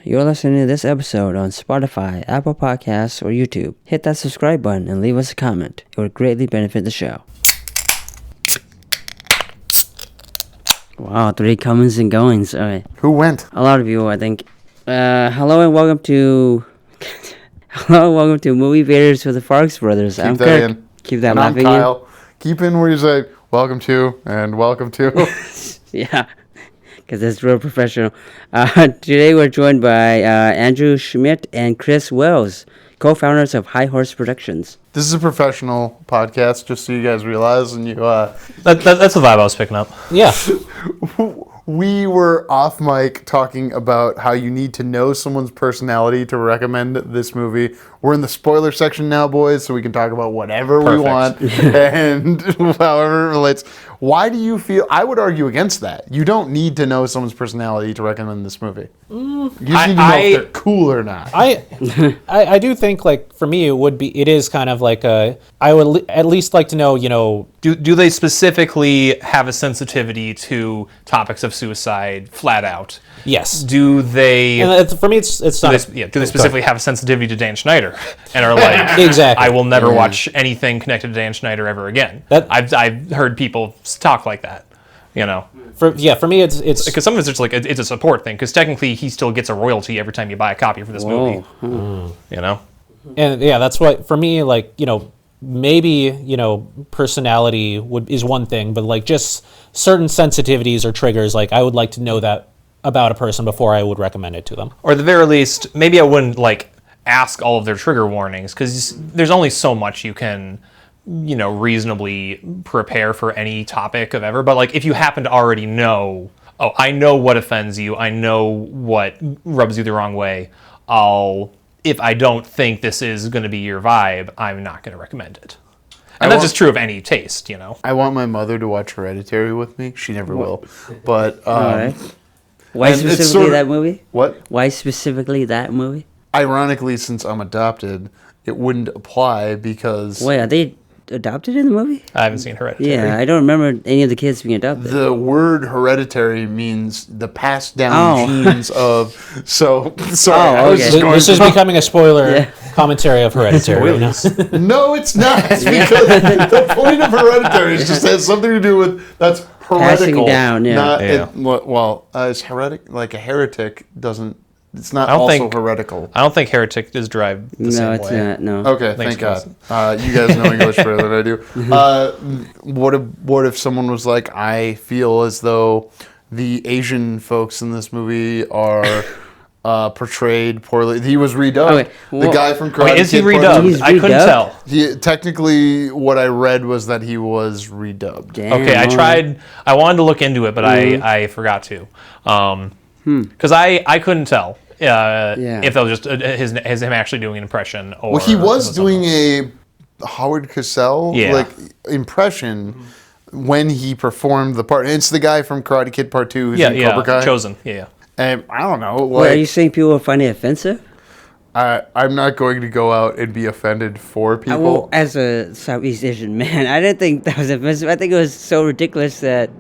You're listening to this episode on Spotify, Apple Podcasts, or YouTube. Hit that subscribe button and leave us a comment. It would greatly benefit the show. Wow, 3 comings and goings. All right. Who went? A lot of you, I think. Hello and welcome to... Hello and welcome to Movie Vaders with the Farx brothers. Keep I'm that Kirk. in. Keep that and laughing I'm Kyle. Keep in where you say, welcome to, and welcome to. Yeah, because it's real professional. Today we're joined by Andrew Schmidt and Chris Wells, co-founders of High Horse Productions. This is a professional podcast, just so you guys realize. And you, That's the vibe I was picking up. Yeah. We were off mic talking about how you need to know someone's personality to recommend this movie. We're in the spoiler section now, boys, so we can talk about whatever we want and however it relates. Why do you feel... I would argue against that. You don't need to know someone's personality to recommend this movie. You just need to know if they're cool or not. I do think, like, for me, it is kind of like I would at least like to know, Do they specifically have a sensitivity to topics of suicide flat out? Yes. Do they... And for me, it's not... Do they specifically have a sensitivity to Dan Schneider and are like, exactly. I will never watch anything connected to Dan Schneider ever again? I've heard people talk like that, For me, it's because some of it's just like it's a support thing. Because technically, he still gets a royalty every time you buy a copy for this movie. And yeah, that's why for me, like maybe personality is one thing, but like just certain sensitivities or triggers, like I would like to know that about a person before I would recommend it to them. Or at the very least, maybe I wouldn't like ask all of their trigger warnings, because there's only so much you can reasonably prepare for any topic of ever. But like if you happen to already know, I know what offends you, I know what rubs you the wrong way, if I don't think this is going to be your vibe, I'm not going to recommend it. And that's just true of any taste, I want my mother to watch Hereditary with me. She never will. But why specifically that movie? What? Why specifically that movie? Ironically, since I'm adopted, it wouldn't apply because... Wait, are they adopted in the movie? I haven't seen Hereditary. Yeah, I don't remember any of the kids being adopted. The word hereditary means the passed down genes of... So, sorry. I was just going this is becoming a spoiler commentary of Hereditary. No, it's not. Because the point of Hereditary is just has something to do with... That's heretical. Passing down, yeah. It's heretic... Like a heretic doesn't... It's not also heretical. I don't think heretic is derived the same way. No, it's not. No. Okay, thank God. You guys know English better than I do. What if someone was like, I feel as though the Asian folks in this movie are portrayed poorly. He was redubbed. Okay, well, the guy from Karate is he Kid redubbed? I couldn't tell. Technically, what I read was that he was redubbed. Damn, okay, I tried. I wanted to look into it, but I forgot to. Because I couldn't tell. If that was just him actually doing an impression, or he was doing a Howard Cosell impression when he performed the part. And it's the guy from Karate Kid Part 2 who's in Cobra Kai. Chosen. Yeah. And I don't know. Wait, are you saying people are finding it offensive? I'm not going to go out and be offended for people. Well, as a Southeast Asian man, I didn't think that was offensive. I think it was so ridiculous that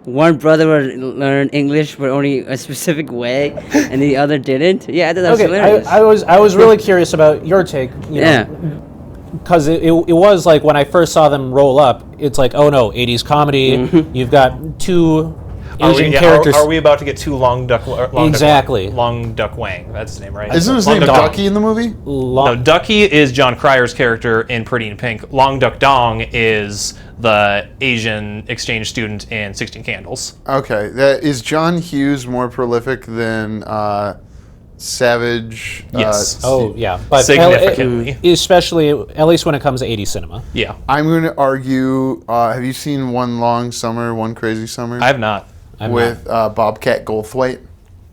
one brother would learn English but only a specific way, and the other didn't. Yeah, I thought that was hilarious. I was really curious about your take. Because it was like when I first saw them roll up, it's like, oh no, 80s comedy. Mm-hmm. You've got two Asian characters. Are we about to get two Long Duck Wang? That's his name, right? Isn't his name Ducky in the movie? No, Ducky is John Cryer's character in Pretty in Pink. Long Duck Dong is the Asian exchange student in 16 Candles. Okay. Is John Hughes more prolific than Savage? Yes. But significantly. Especially, at least when it comes to 80s cinema. Yeah. I'm going to argue, have you seen One Long Summer, One Crazy Summer? I have not. With Bobcat Goldthwait?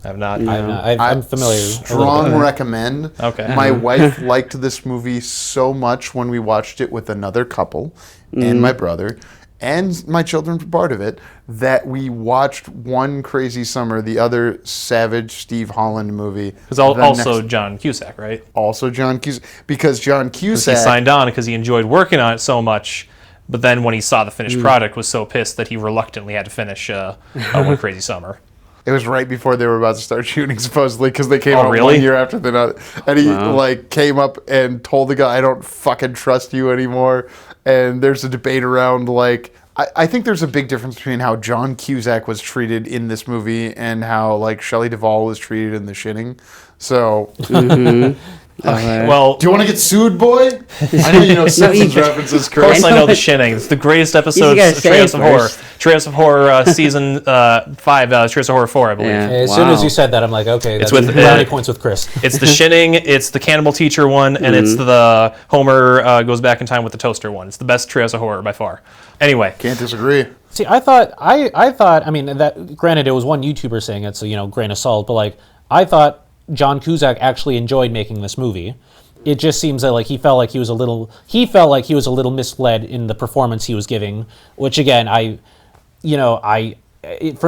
I have not. I'm familiar. Strong recommend. Okay. My wife liked this movie so much when we watched it with another couple and my brother and my children were part of it, that we watched One Crazy Summer, the other Savage Steve Holland movie. Because also John Cusack, right? Also John Cusack. Because John Cusack... He signed on because he enjoyed working on it so much, but then when he saw the finished product was so pissed that he reluctantly had to finish One Crazy Summer. It was right before they were about to start shooting, supposedly, because they came out really? 1 year after the and he like came up and told the guy, "I don't fucking trust you anymore." And there's a debate around like. I think there's a big difference between how John Cusack was treated in this movie and how like Shelley Duvall was treated in The Shining. So, Well, do you want to get sued, boy? I know you know Simpsons references, of course Chris. I know The Shining. It's the greatest episode gotta of say Treehouse it of Horror. first. Treehouse of Horror season 5, Treehouse of Horror 4, I believe. Yeah. As soon as you said that, I'm like, okay, that's with, brownie points with Chris. It's The Shining, it's the Cannibal Teacher one, and it's the Homer goes back in time with the toaster one. It's the best Treehouse of Horror by far. Anyway. Can't disagree. See, I thought, I mean, that granted, it was one YouTuber saying it, so, grain of salt, but, like, I thought John Cusack actually enjoyed making this movie. It just seems that, like, he felt like he was a little misled in the performance he was giving, which, again, for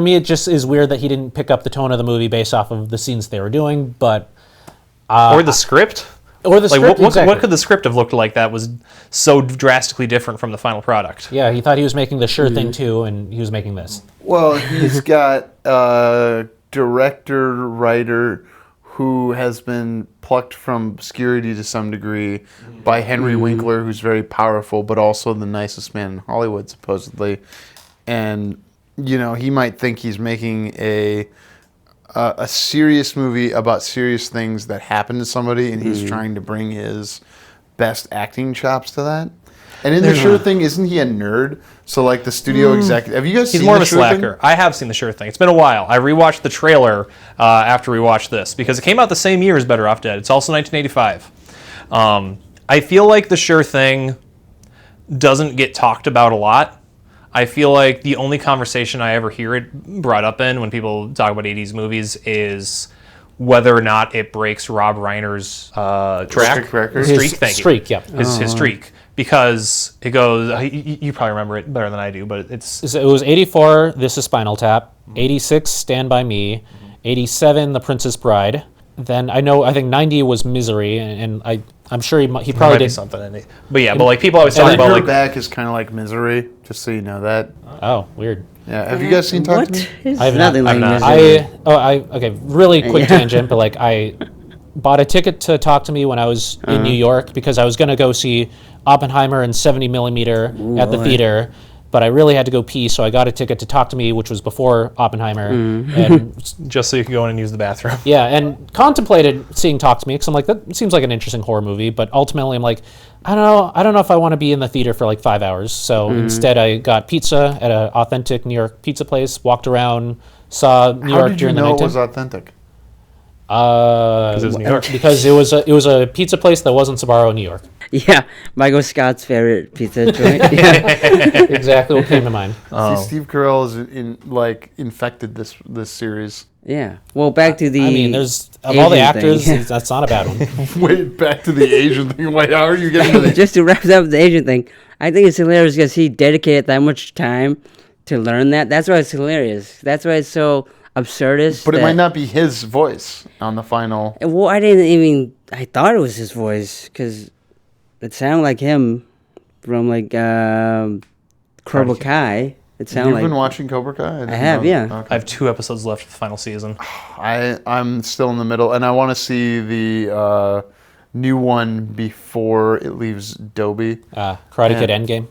me, it just is weird that he didn't pick up the tone of the movie based off of the scenes they were doing, but... or the script? Or the script, exactly. What could the script have looked like that was so drastically different from the final product? Yeah, he thought he was making the sure thing, too, and he was making this. Well, he's got a director, writer who has been plucked from obscurity to some degree by Henry Winkler, who's very powerful, but also the nicest man in Hollywood, supposedly. And, he might think he's making a serious movie about serious things that happen to somebody, and he's trying to bring his best acting chops to that. And in The Sure Thing, isn't he a nerd? So, like, the studio executive... Have you guys seen He's more of The a Sure Thing? slacker. I have seen The Sure Thing. It's been a while. I rewatched the trailer after we watched this, because it came out the same year as Better Off Dead. It's also 1985. I feel like The Sure Thing doesn't get talked about a lot. I feel like the only conversation I ever hear it brought up in when people talk about 80s movies is whether or not it breaks Rob Reiner's Track record? streak. Thank you. Streak, yeah. His streak. Because it goes, you probably remember it better than I do, but it was 84, This is Spinal Tap, 86, Stand By Me, 87, The Princess Bride. Then I think 90 was Misery, and I'm sure he probably did something in it. But yeah, but like people always talk about Your like Back is kind of like Misery, just so you know that. Oh, weird. Yeah, have you guys seen Talk to Me? It's I have nothing not. like I've this. Okay, really quick tangent, but like I bought a ticket to Talk to Me when I was in New York because I was going to go see Oppenheimer in 70 millimeter at the theater, but I really had to go pee, so I got a ticket to Talk to Me, which was before Oppenheimer, and just so you can go in and use the bathroom. yeah, and contemplated seeing Talk to Me because I'm like, that seems like an interesting horror movie, but ultimately I'm like, I don't know if I want to be in the theater for like 5 hours. So instead, I got pizza at an authentic New York pizza place, walked around, saw New York during the How nighttime. did you know it was authentic? Because it was New York. Because it was a pizza place that wasn't Sbarro in New York. Yeah, Michael Scott's favorite pizza joint. Yeah. Exactly what came to mind. See, Steve Carell is infected this series. Yeah. Well, back to the. I mean, there's of all the Asian actors, thing. that's not a bad one. Wait, back to the Asian thing. Wait, how are you getting to the... Just to wrap up the Asian thing, I think it's hilarious because he dedicated that much time to learn that. That's why it's hilarious. That's why it's so absurdist. But it might not be his voice on the final... Well, I thought it was his voice because it sounded like him from like Cobra Kai. It sounded You've like. been watching Cobra Kai? I have, yeah. Okay. I have 2 episodes left of the final season. I'm still in the middle, and I want to see the new one before it leaves Dolby. Karate Kid Endgame.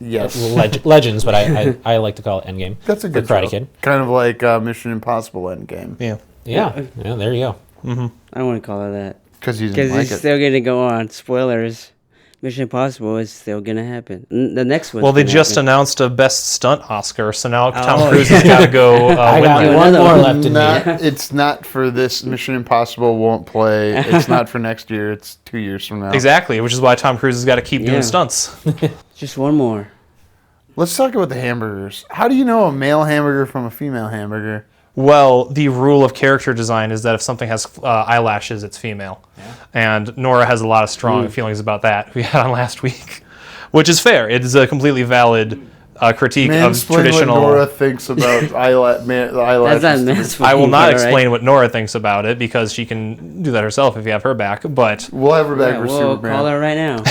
Yes. Legends, but I like to call it Endgame. That's a good Karate show. Kid. Kind of like Mission Impossible Endgame. Yeah. Yeah, there you go. I don't want to call it that Because you didn't because like it's it. still going to go on. Spoilers. Mission Impossible is still going to happen. The next one. Well, they just announced a Best Stunt Oscar, so now Tom Oh, Cruise has got to go I win got that. one another more one. left in me. It's not for this. Mission Impossible won't play. It's not for next year. It's 2 years from now. Exactly, which is why Tom Cruise has got to keep doing stunts. Just one more. Let's talk about the hamburgers. How do you know a male hamburger from a female hamburger? Well, the rule of character design is that if something has eyelashes, it's female. Yeah. And Nora has a lot of strong feelings about that we had on last week, which is fair. It is a completely valid critique of traditional... what Nora thinks about eyelashes. That's not mansplaining. I will not all right? explain what Nora thinks about it because she can do that herself if you have her back, but... We'll have her back Yeah, for we'll Superman. call her right now.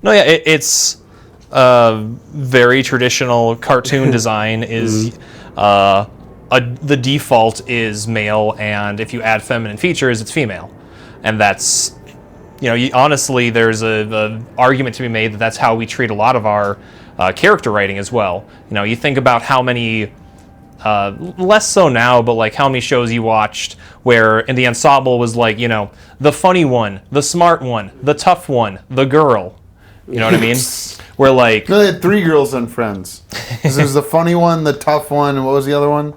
No, yeah, it's... very traditional cartoon design is the default is male, and if you add feminine features, it's female, and that's honestly, there's a argument to be made that that's how we treat a lot of our character writing as well. You think about how many. Less so now, but like how many shows you watched where in the ensemble was like, the funny one, the smart one, the tough one, the girl. You know what I mean? Where like... No, they had 3 girls on Friends. There's the funny one, the tough one, and what was the other one?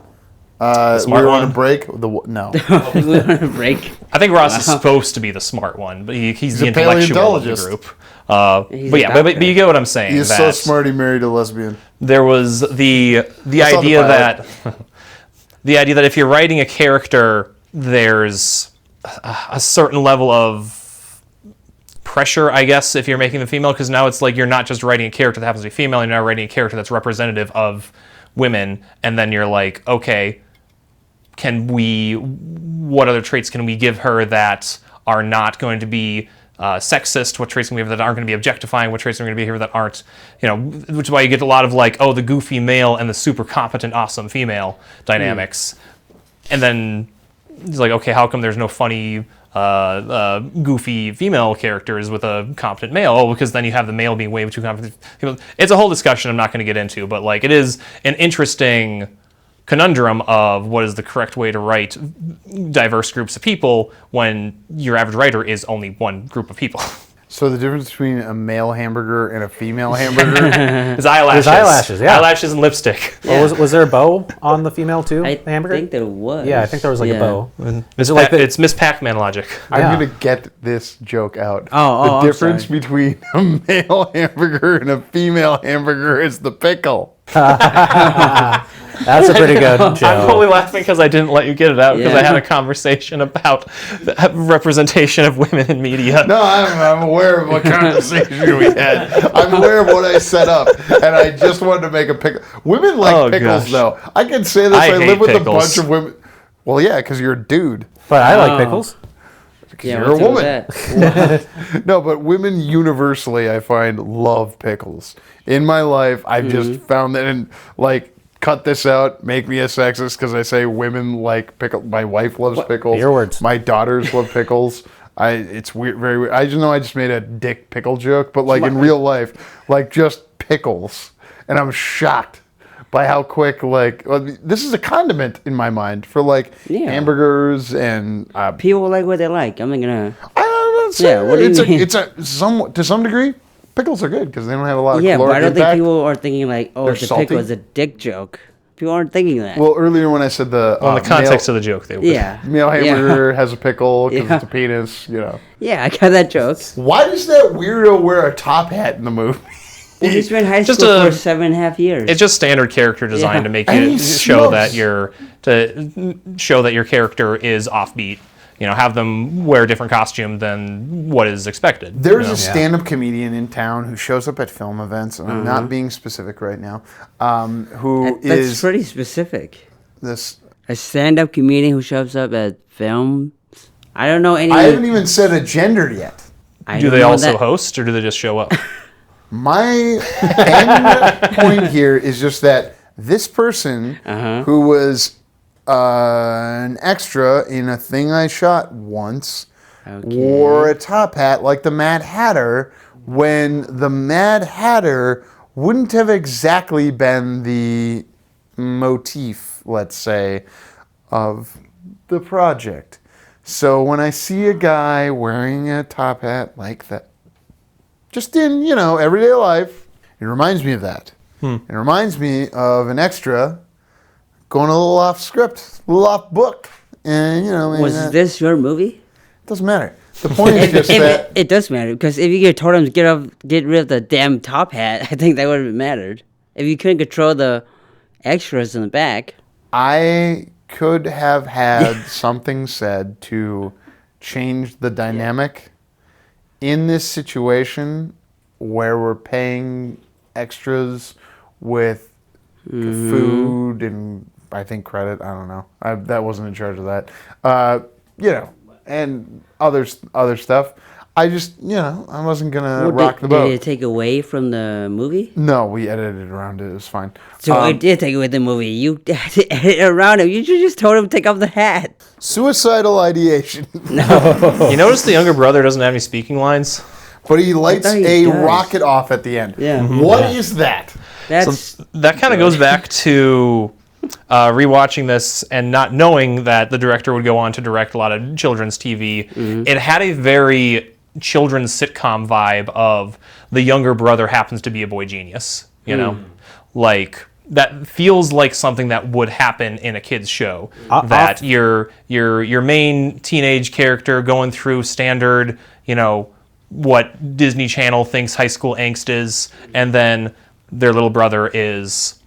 Smart we were one? on a break? No. We were on a break. I think Ross is supposed to be the smart one, but he's the a intellectual of the paleontologist. group. But you get what I'm saying. He's so smart he married a lesbian. There was the idea that the idea that if you're writing a character, there's a certain level of pressure, I guess, if you're making them female, because now it's like you're not just writing a character that happens to be female, you're now writing a character that's representative of women, and then you're like, okay, what other traits can we give her that are not going to be sexist? What traits can we have that aren't going to be objectifying? What traits are going to be here that aren't, which is why you get a lot of like, the goofy male and the super competent, awesome female dynamics. And then it's like, okay, how come there's no funny, goofy female characters with a competent male? Oh, because then you have the male being way too competent. It's a whole discussion I'm not going to get into, but like it is an interesting conundrum of what is the correct way to write diverse groups of people when your average writer is only one group of people. So the difference between a male hamburger and a female hamburger? Is eyelashes. There's eyelashes, yeah. Eyelashes and lipstick. Yeah. Well, was there a bow on the female too? I the hamburger? think there was. Yeah, I think there was like a bow. Is it like it's Miss Pac-Man logic. I'm going to get this joke out. Oh, the difference between a male hamburger and a female hamburger is the pickle. That's a pretty good joke. I'm only laughing because I didn't let you get it out because I had a conversation about the representation of women in media. No, I'm aware of what conversation we had. I'm aware of what I set up, and I just wanted to make a pickle. Women like pickles, though. I can say this. I live with a bunch of women. Well, yeah, because you're a dude. But I like pickles. Yeah, you're a woman. No, but women universally, I find, love pickles. In my life, I've just found that, and like, cut this out, make me a sexist because I say women like pickles. My wife loves pickles. Your words. My daughters love pickles. It's weird, very weird. I just know I just made a dick pickle joke, but like in real life, like just pickles. And I'm shocked by how quick, this is a condiment in my mind for hamburgers and... people like what they like. I'm not gonna... What do you mean? To some degree, pickles are good because they don't have a lot of caloric but I don't impact. think people are thinking like, They're the salty. pickle is a dick joke. People aren't thinking that. Well, earlier when I said the in the context of the joke, they would. male hamburger has a pickle because it's a penis, Yeah, I got that joke. Why does that weirdo wear a top hat in the movie? Well, he's been in high school for 7.5 years. It's just standard character design to make And it he show smells. that your character is offbeat. Have them wear a different costume than what is expected. There's a stand-up comedian in town who shows up at film events, and I'm not being specific right now, That's pretty specific. This. A stand-up comedian who shows up at films? I don't know any... I haven't even said a gender yet. Do they also host, or do they just show up? My end point here is just that this person who was an extra in a thing I shot once wore a top hat like the Mad Hatter when the Mad Hatter wouldn't have exactly been the motif, let's say, of the project. So when I see a guy wearing a top hat like that, just in, everyday life, it reminds me of that. It reminds me of an extra going a little off script, a little off book. And, Was this your movie? It doesn't matter. The point is just that... It does matter, because if you told him to get rid of the damn top hat, I think that would have mattered. If you couldn't control the extras in the back... I could have had something said to change the dynamic in this situation where we're paying extras with food and I think credit. I don't know. That wasn't in charge of that. And other stuff. I just, I wasn't gonna Well, rock the did boat. it take away from the movie? No, we edited around it. It was fine. So it did take away the movie. You had to edit around him. You should just told him to take off the hat. Suicidal ideation. You notice the younger brother doesn't have any speaking lines? But he lights thought he a does. rocket off at the end. Yeah. What is that? That's So that kind of goes back to rewatching this and not knowing that the director would go on to direct a lot of children's TV. It had a very children's sitcom vibe of the younger brother happens to be a boy genius. You know, like that feels like something that would happen in a kids show. That your main teenage character going through standard, what Disney Channel thinks high school angst is, and then their little brother is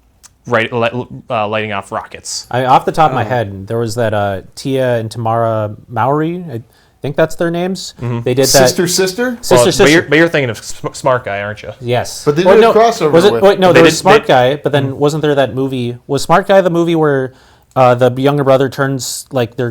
lighting off rockets. Off the top of my head, there was that Tia and Tamara Mowry. I think that's their names. They did that. Sister? Sister. But you're thinking of Smart Guy, aren't you? Yes. But they did a crossover Was it, with- wait, no, They there was did- Smart Guy, but then wasn't there that movie? Was Smart Guy the movie where the younger brother turns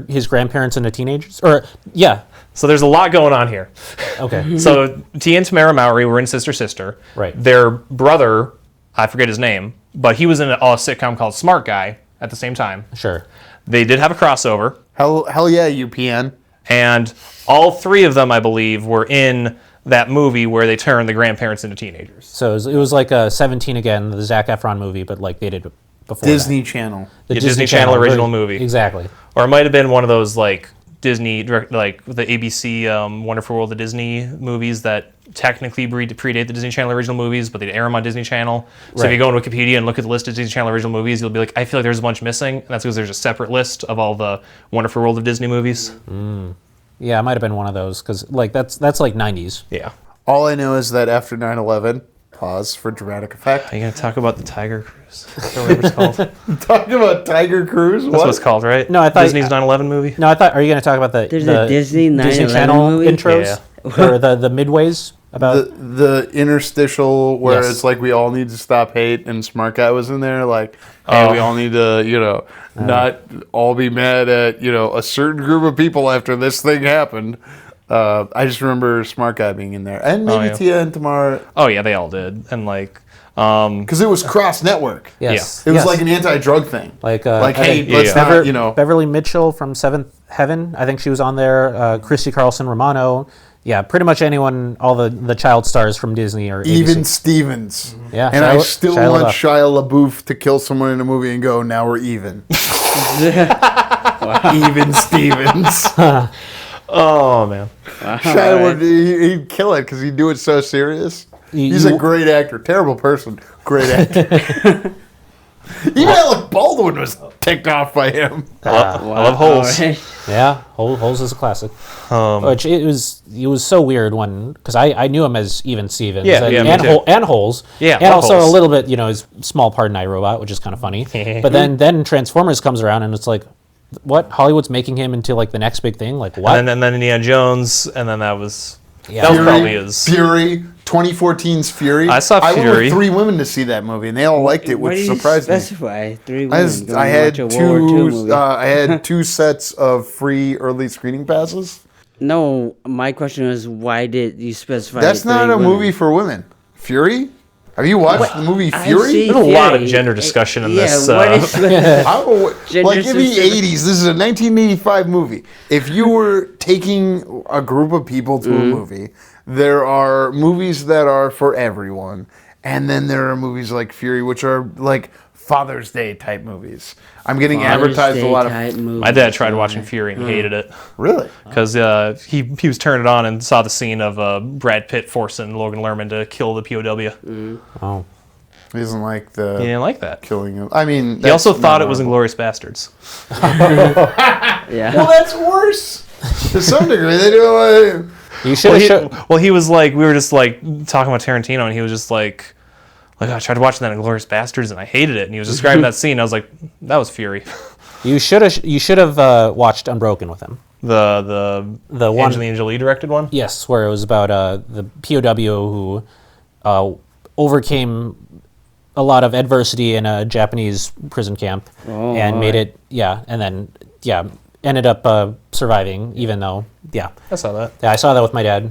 his grandparents into teenagers? Or yeah. So there's a lot going on here. Okay. So Tia and Tamara Mowry were in Sister. Right. Their brother, I forget his name, but he was in a sitcom called Smart Guy at the same time. Sure. They did have a crossover, Hell yeah, UPN. and all three of them, I believe, were in that movie where they turned the grandparents into teenagers. So it was like 17 again, the Zac Efron movie, but like they did before Disney Channel. that. The Disney Channel original movie. Exactly. Or it might have been one of those like Disney, like the ABC Wonderful World of Disney movies that technically predate the Disney Channel original movies, but they air them on Disney Channel. So if you go on Wikipedia and look at the list of Disney Channel original movies, you'll be like, I feel like there's a bunch missing. And that's because there's a separate list of all the Wonderful World of Disney movies. Yeah, it might have been one of those because like that's like 90s. Yeah. All I know is that after 9/11, pause for dramatic effect. Are you going to talk about the Tiger Cruise? Or whatever it's called. That's Talking about Tiger Cruise? what it's called, right? No, I thought- Disney's 9/11 movie? No, I thought. Are you going to talk about the There's a Disney 9/11 Channel movie? intros or the midways about? The interstitial where Yes. it's like we all need to stop hate, and Smart Guy was in there like, hey, we all need to, not all be mad at, a certain group of people after this thing happened. I just remember Smart Guy being in there. And maybe yeah. Tia and Tamara, Oh, yeah, they all did. And like, because it was cross-network. Yes. It was Yes. like an anti-drug thing. Like, Like, I hey, think let's not, Beverly Mitchell from Seventh Heaven. I think she was on there. Christy Carlson Romano. Yeah, pretty much anyone. All the child stars from Disney or Even ABC. Stevens. Yeah, And I Shia- still Shia want LaBeouf. Shia LaBeouf to kill someone in a movie and go, now we're even. Even Stevens. oh, man. Shia would, he'd kill it because he'd do it so serious. He's a great actor. Terrible person. Great actor. Even Alec Baldwin was ticked off by him. I love Holes. Alright. Yeah, Holes is a classic. Which it was so weird when because I knew him as Even Stevens. Yeah, and, yeah, me and, too. and Holes. Yeah, and love also Holes. a little bit his small part in iRobot, which is kind of funny. But then Transformers comes around and it's like, what? Hollywood's making him into like the next big thing? Like what? And then Indiana Jones, and then that was Yeah. that was probably his. Fury. 2014's Fury. I saw I went Fury. with 3 women to see that movie, and they all liked it, Why which do you surprised me. specify 3 I, women was- going I to had watch a World War II two. movie? I had 2 sets of free early screening passes. No, my question was why did you specify? That's 3 not a women? movie for women. Fury? Have you watched the movie I Fury? see There's a lot of Fury. gender discussion in Yeah, this, what is Gender Like in the specific. 80s, this is a 1985 movie. If you were taking a group of people to a movie, there are movies that are for everyone. And then there are movies like Fury, which are like Father's Day type movies. I'm getting advertised a lot of... My dad tried watching Fury and hated it Really? because he was turning it on and saw the scene of Brad Pitt forcing Logan Lerman to kill the POW. Oh. He doesn't like He the didn't like that. killing of... I mean... He also thought it was Inglourious Bastards. Yeah. Well, that's worse. To some degree, they do... You should have Well, he was like, we were just like talking about Tarantino, and he was just like I tried watching that Inglourious Bastards and I hated it. And he was describing that scene. I was like, that was Fury. You should have watched Unbroken with him. The one- Angelina Jolie directed one. Yes, where it was about the POW who overcame a lot of adversity in a Japanese prison camp and made it, and then ended up surviving, even though, I saw that. Yeah, I saw that with my dad.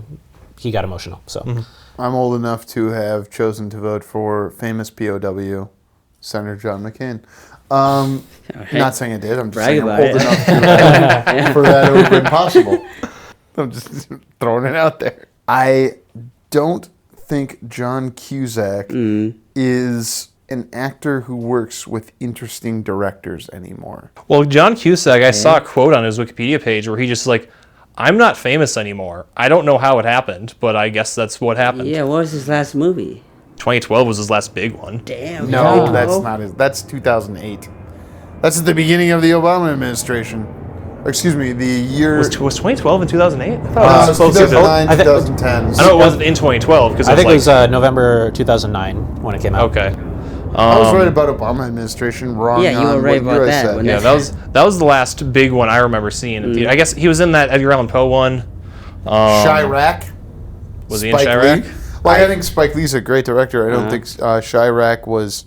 he got emotional. So I'm old enough to have chosen to vote for famous POW, Senator John McCain. Not saying I did. I'm just saying I'm old enough to for that. It would have been possible. I'm just throwing it out there. I don't think John Cusack is an actor who works with interesting directors anymore. Well, John Cusack, I saw a quote on his Wikipedia page where he just like, I'm not famous anymore. I don't know how it happened, but I guess that's what happened. Yeah, what was his last movie? 2012 was his last big one. Damn. No, that's not his. That's 2008. That's at the beginning of the Obama administration. Or, excuse me, the year... Was 2012 and 2008? I thought it it was closer to... 2009, 2010. I know it wasn't in 2012 because I think it was November 2009 when it came out. Okay. I was right about Obama administration, wrong Yeah, you on were right what about you that. said. When Yeah, that was the last big one I remember seeing. In theater. I guess he was in that Edgar Allan Poe one. Chirac. Was he in Spike Chirac? Lee. Like, I think Spike Lee's a great director. I don't think Chirac was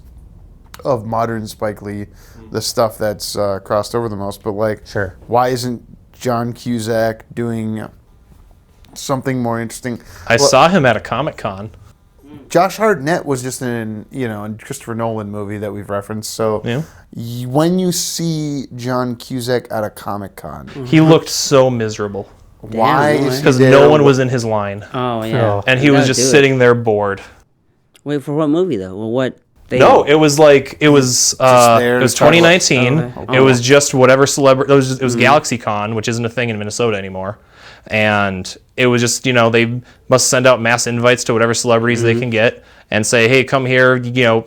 of modern Spike Lee, the stuff that's crossed over the most. But like, Sure. Why isn't John Cusack doing something more interesting? I saw him at a Comic-Con. Josh Hartnett was just in a Christopher Nolan movie that we've referenced. So Yeah. when you see John Cusack at a Comic-Con, He looked so miserable why Damn, is he because there? no one was in his line. Oh, yeah. And he was just sitting there bored. Wait, for what movie, though? Well, what? No, it was like it was there it was to talk about- 2019. Okay. It was just whatever celebrity. It was GalaxyCon, which isn't a thing in Minnesota anymore, and it was just they must send out mass invites to whatever celebrities they can get and say, hey, come here,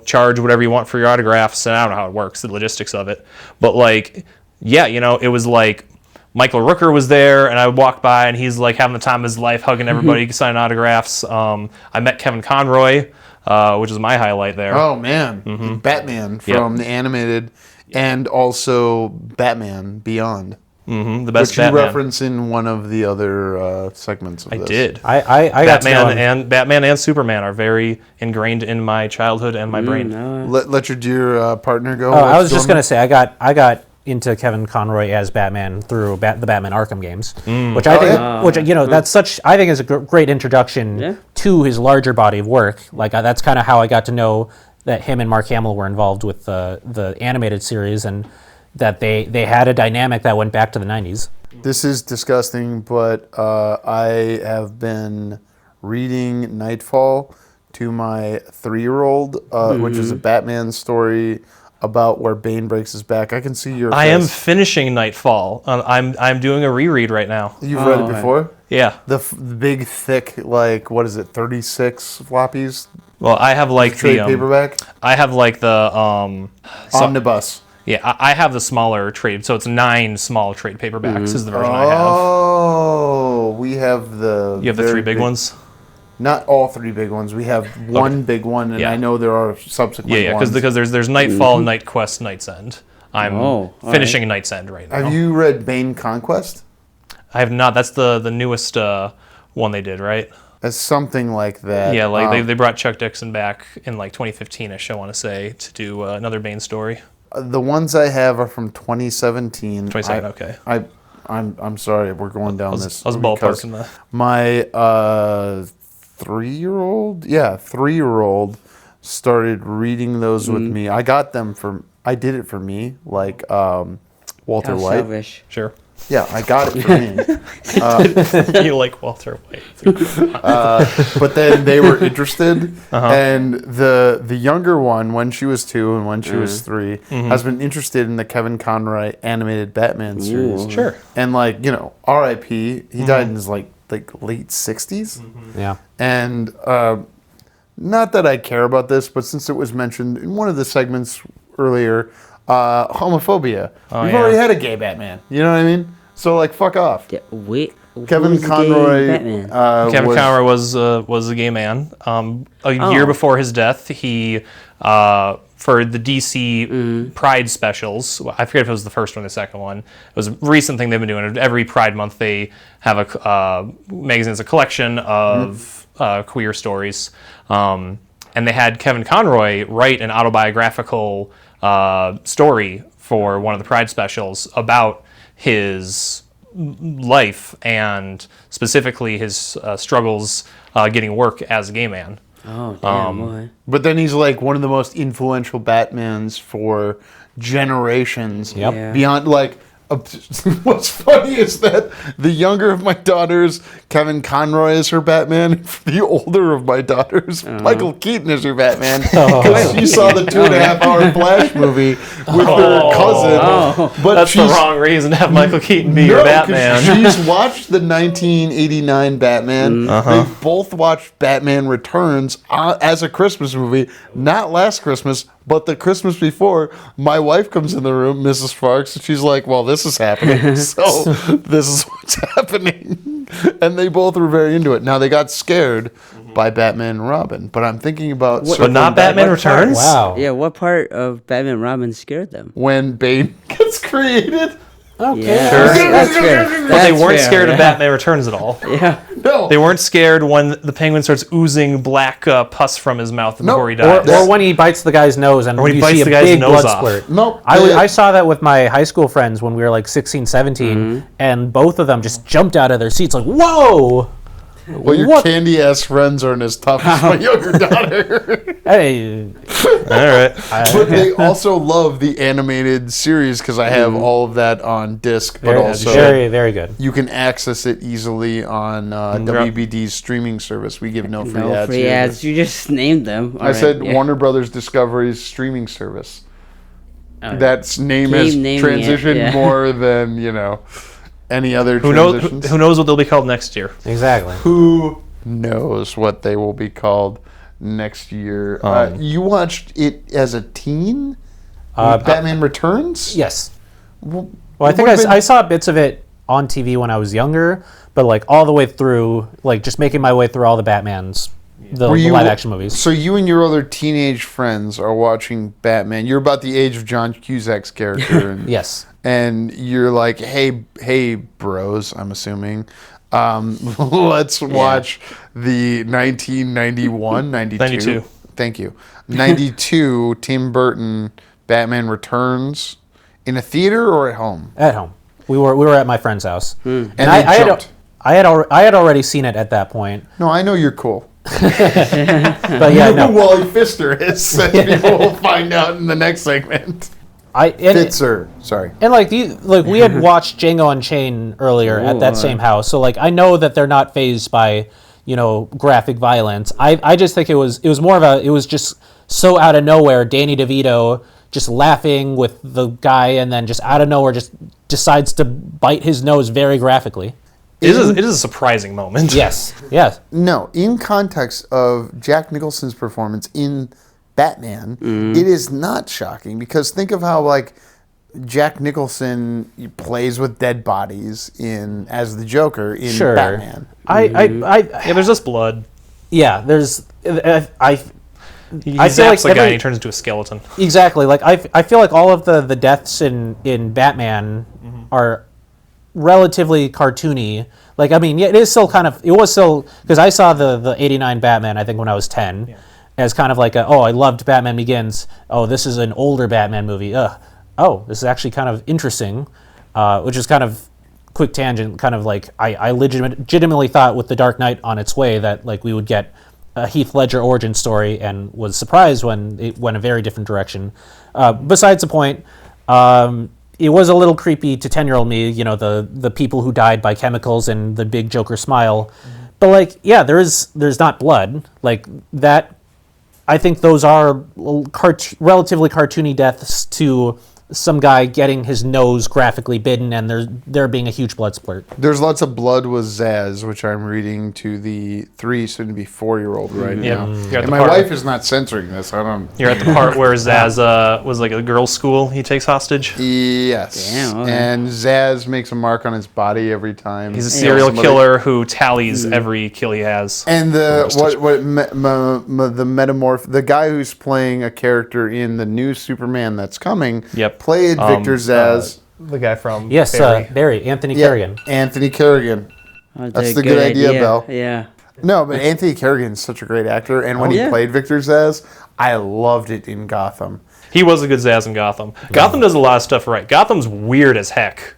charge whatever you want for your autographs. And I don't know how it works, the logistics of it, but like, yeah, it was like Michael Rooker was there, and I walked by, and he's like having the time of his life, hugging everybody, signing autographs. I met Kevin Conroy. Which is my highlight there. Oh man, Batman from the animated, and also Batman Beyond, The best which you Batman. reference in one of the other segments of I this. did. I got to know him. Batman and Superman are very ingrained in my childhood and my brain. Let your dear partner go. Oh, I was just gonna say I got into Kevin Conroy as Batman through the Batman Arkham games, which I think, that's I think is a great introduction to his larger body of work. Like that's kind of how I got to know that him and Mark Hamill were involved with the animated series, and that they had a dynamic that went back to the 90s. This is disgusting, but I have been reading Nightfall to my 3-year-old, which is a Batman story about where Bane breaks his back. I can see your face. I am finishing Nightfall. I'm doing a reread right now. You've read it before? Yeah. The big, thick, like, what is it, 36 floppies? Well, I have like Trade the paperback? I have like the Omnibus. Yeah, I have the smaller trade, so it's 9 small trade paperbacks is the version I have. Oh, we have the... You have the 3 big ones? Not all 3 big ones. We have one big one, and I know there are subsequent ones. because there's Nightfall, Night Quest, Night's End. I'm finishing Night's End right now. Have you read Bane Conquest? I have not. That's the newest one they did, right? It's something like that. Yeah, like they brought Chuck Dixon back in like 2015ish, I want to say, to do another Bane story. The ones I have are from 2017. 2017, okay. I'm sorry, we're going down this. I was ballparking that. My 3-year-old started reading those with me. I did it for me, like Walter White. Selfish. Sure. Yeah, I got it for me. You like Walter White. But then they were interested, and the younger one, when she was 2 and when she was 3, has been interested in the Kevin Conroy animated Batman series. Sure. And R.I.P. He died in his late 60s. Yeah. And not that I care about this, but since it was mentioned in one of the segments earlier, homophobia. We've already had a gay Batman. You know what I mean? So fuck off. Yeah, wait. Kevin Conroy. Batman? Kevin Conroy was a gay man. A year before his death, he for the DC Pride specials. I forget if it was the first one or the second one. It was a recent thing they've been doing. Every Pride month, they have a magazine. It's a collection of queer stories, and they had Kevin Conroy write an autobiographical story for one of the Pride specials about his life and specifically his struggles getting work as a gay man. Oh, damn, boy. But then he's like one of the most influential Batmans for generations. Yep. Yeah. Beyond, like, what's funny is that the younger of my daughters, Kevin Conroy, is her Batman. The older of my daughters, Michael Keaton is her Batman. Because she saw the 2.5-hour Flash movie with her cousin. But That's the wrong reason to have Michael Keaton be your No, Batman. 'cause she's watched the 1989 Batman. They both watched Batman Returns as a Christmas movie, not last Christmas, but the Christmas before. My wife comes in the room, Mrs. Farx, and she's like, well, this is happening. So this is what's happening. And they both were very into it. Now, they got scared by Batman and Robin, but I'm thinking about... But not Batman Returns? Wow. Yeah, what part of Batman and Robin scared them? when Bane gets created. Okay. Yeah, Sure. that's fair. But they That's weren't fair, scared yeah. of Batman Returns at all. Yeah. No. They weren't scared when the Penguin starts oozing black pus from his mouth No. before he Or, dies. or when he bites the guy's nose and when he you bites see a the guy's big nose blood off. splurt. Nope. I saw that with my high school friends when we were like 16, 17, and both of them just jumped out of their seats like, whoa! Well, your What? candy-ass friends aren't as tough as my younger daughter. Hey, All right. But they also love the animated series because I have all of that on disc, but also very, very good. you can access it easily on WBD's streaming service. We give no free No ads. free here. ads. You just named them. I said Warner Brothers Discovery's streaming service. That's name has Keep naming it, transitioned yeah. more than, any other Who knows? transitions. Who knows what they'll be called next year? Exactly. Who knows what they will be called next year? You watched it as a teen? Batman Returns? Yes. Well, Well, I think would've been- I saw bits of it on TV when I was younger, but like all the way through, like just making my way through all the Batmans, the live action movies. So you and your other teenage friends are watching Batman. You're about the age of John Cusack's character. And, Yes. And you're like, hey, bros, I'm assuming. Let's watch the 1991, 92. Thank you. 92 Tim Burton Batman Returns in a theater or at home? At home. We were at my friend's house, And I jumped. had already seen it at that point. No, I know you're cool. But yeah, You know no. who Wally Pfister is, as people will find out in the next segment. Fitzer, sorry. And we had watched Django Unchained earlier at that same house, so like I know that they're not fazed by graphic violence. I just think it was just so out of nowhere. Danny DeVito just laughing with the guy, and then just out of nowhere just decides to bite his nose very graphically. It is a surprising moment. Yes. No, in context of Jack Nicholson's performance in Batman, it is not shocking because think of how Jack Nicholson plays with dead bodies as the Joker in Sure. Batman. Yeah, there's just blood. Yeah. There's He I feel zaps like a guy and every- he turns into a skeleton. Exactly. Like I feel like all of the deaths in Batman are relatively cartoony. Like I mean, yeah, it was still because I saw the '89 Batman I think when I was 10 as kind of like I loved Batman Begins. Oh, this is an older Batman movie. Oh, this is actually kind of interesting, which is kind of quick tangent. Kind of like I legitimately thought with The Dark Knight on its way that like we would get a Heath Ledger origin story, and was surprised when it went a very different direction. Besides the point, it was a little creepy to 10-year-old me, the people who died by chemicals and the big Joker smile. But like, yeah, there's not blood like that. I think those are relatively cartoony deaths to some guy getting his nose graphically bitten and there being a huge blood splurt. There's lots of blood with Zaz, which I'm reading to the 3, soon to be 4-year-old right now. You're at And the my part- wife is not censoring this. I don't. You're at the part where Zaz was like a girls' school he takes hostage. Yes. Damn, okay. And Zaz makes a mark on his body every time. He's a serial killer who tallies every kill he has. And the the guy who's playing a character in the new Superman that's coming played Victor Zaz. The guy from Yes, Barry, Anthony Kerrigan. Anthony Kerrigan. That's the good idea, Belle. Yeah. No, but Anthony Kerrigan is such a great actor, and when he played Victor Zaz, I loved it in Gotham. He was a good Zaz in Gotham. Gotham does a lot of stuff right. Gotham's weird as heck,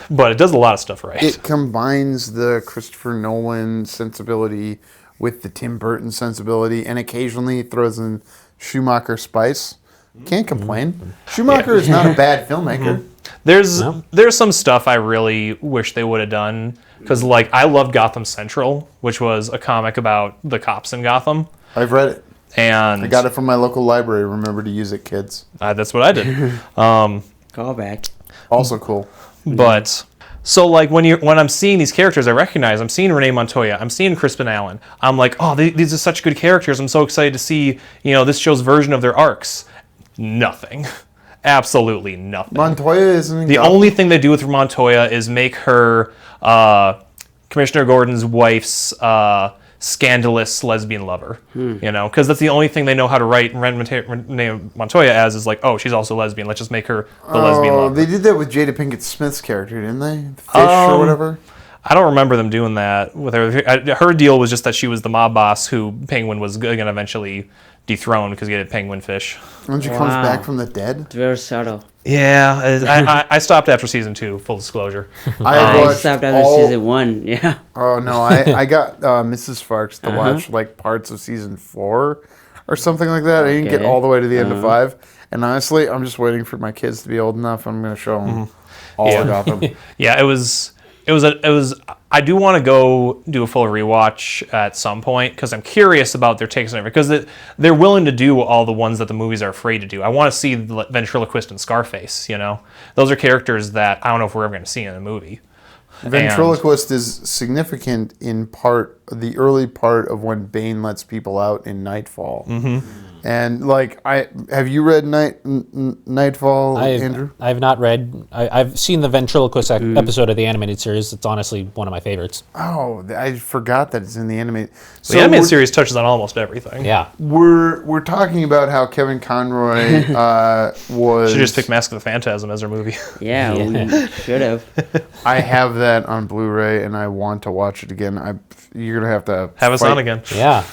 but it does a lot of stuff right. It combines the Christopher Nolan sensibility with the Tim Burton sensibility, and occasionally throws in Schumacher spice. Can't complain. Schumacher is not a bad filmmaker. There's some stuff I really wish they would have done, because like I loved Gotham Central, which was a comic about the cops in Gotham. I've read it. And I got it from my local library. Remember to use it, kids. That's what I did. Call back. Also cool. But so like when I'm seeing these characters, I recognize I'm seeing Renee Montoya, I'm seeing Crispin Allen. I'm like, oh, these are such good characters. I'm so excited to see this show's version of their arcs. Nothing. Absolutely nothing. Montoya isn't. The only thing they do with Montoya is make her Commissioner Gordon's wife's scandalous lesbian lover. Because that's the only thing they know how to write Renee Montoya as is like, oh, she's also lesbian. Let's just make her the lesbian lover. They did that with Jada Pinkett Smith's character, didn't they? Fish or whatever. I don't remember them doing that with her. Her deal was just that she was the mob boss who Penguin was going to eventually dethrone because he had Penguin fish. When she comes back from the dead? It's very subtle. Yeah, I stopped after season 2, full disclosure. I stopped after season 1, yeah. Oh, no, I got Mrs. Farx to watch like parts of season 4 or something like that. I didn't get all the way to the end of 5. And honestly, I'm just waiting for my kids to be old enough. I'm going to show them all of Gotham. Yeah, it was. I do want to go do a full rewatch at some point because I'm curious about their takes on it, because they're willing to do all the ones that the movies are afraid to do. I want to see the ventriloquist and Scarface. Those are characters that I don't know if we're ever going to see in a movie. Ventriloquist is significant in the early part of when Bane lets people out in Nightfall. And like, have you read Nightfall, Andrew? I've not read. I've seen the ventriloquist episode of the animated series. It's honestly one of my favorites. Oh, I forgot that it's in the animated. So the animated series touches on almost everything. Yeah, we're talking about how Kevin Conroy was. Should just pick Mask of the Phantasm as our movie. Yeah, we should have. I have that on Blu-ray, and I want to watch it again. You're gonna have to have us on again. Yeah.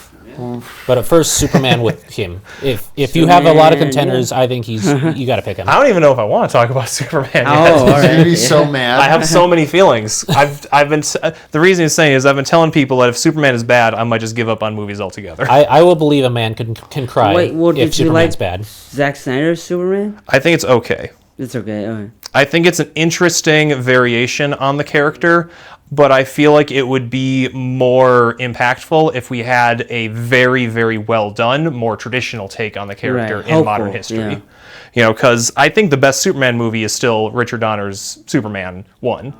But at first, Superman with him. If you have a lot of contenders, I think you got to pick him. I don't even know if I want to talk about Superman yet. Oh, all right. You're gonna be so mad. I have so many feelings. I've been the reason he's saying is I've been telling people that if Superman is bad, I might just give up on movies altogether. I will believe a man can cry if Superman's bad. Zack Snyder's Superman? I think it's okay. It's okay. All right. I think it's an interesting variation on the character, but I feel like it would be more impactful if we had a very, very well done, more traditional take on the character in modern history. Yeah. Because I think the best Superman movie is still Richard Donner's Superman 1.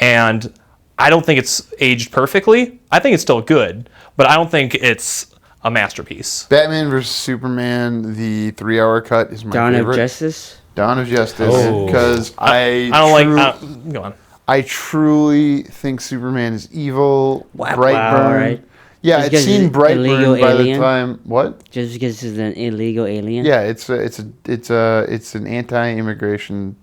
And I don't think it's aged perfectly. I think it's still good, but I don't think it's a masterpiece. Batman vs. Superman, the 3-hour cut is my Dawn favorite. of Justice? Dawn of Justice, because I don't go on. I truly think Superman is evil. Wow, Brightburn. right. Yeah, Just I'd 'cause seen he's Brightburn by alien? the time. What? Just because he's an illegal alien? Yeah, it's an anti-immigration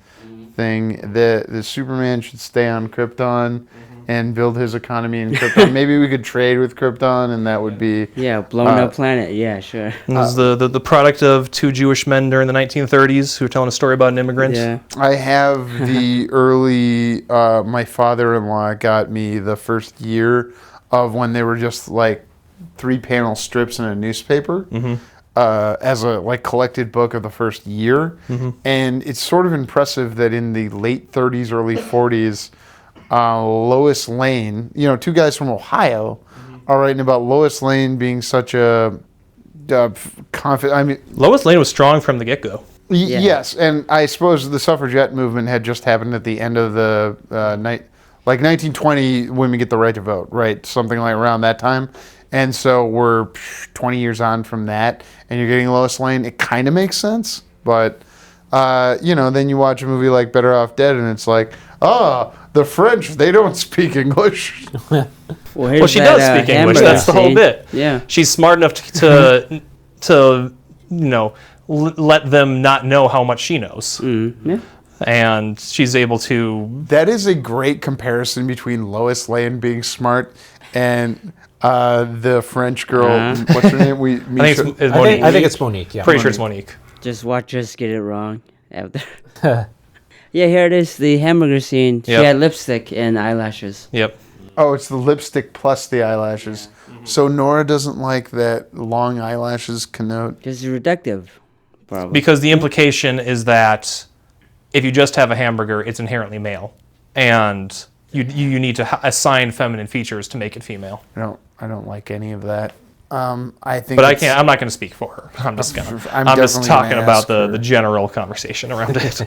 thing. The Superman should stay on Krypton and build his economy in Krypton. Maybe we could trade with Krypton, and that would be blown up planet. Yeah, sure. It was the product of 2 Jewish men during the 1930s who were telling a story about an immigrant. Yeah. I have the early. My father-in-law got me the first year of when they were just like 3-panel strips in a newspaper. As a collected book of the first year, and it's sort of impressive that in the late 30s, early 40s, Lois Lane, 2 guys from Ohio, are writing about Lois Lane being such a confident. I mean, Lois Lane was strong from the get-go. Yes, and I suppose the suffragette movement had just happened at the end of the night, like 1920, women get the right to vote, right? Something like around that time. And so we're 20 years on from that, and you're getting Lois Lane. It kind of makes sense, but then you watch a movie like Better Off Dead, and it's like, the French, they don't speak English. Well, she does speak English. That's the whole bit. Yeah, she's smart enough to let them not know how much she knows. Yeah. And she's able to. That is a great comparison between Lois Lane being smart and the French girl. What's her name? I think it's Monique. Yeah. Pretty sure it's Monique. Just watch us get it wrong after. Yeah, here it is. The hamburger scene. She Yep. had lipstick and eyelashes. Yep. Oh, it's the lipstick plus the eyelashes. So Nora doesn't like that long eyelashes connote. Just reductive, probably. Because the implication is that if you just have a hamburger, it's inherently male, and you need to assign feminine features to make it female. I don't like any of that. I think. But I can't. I'm not going to speak for her. I'm just I'm just definitely talking gonna about ask the her. general conversation around it.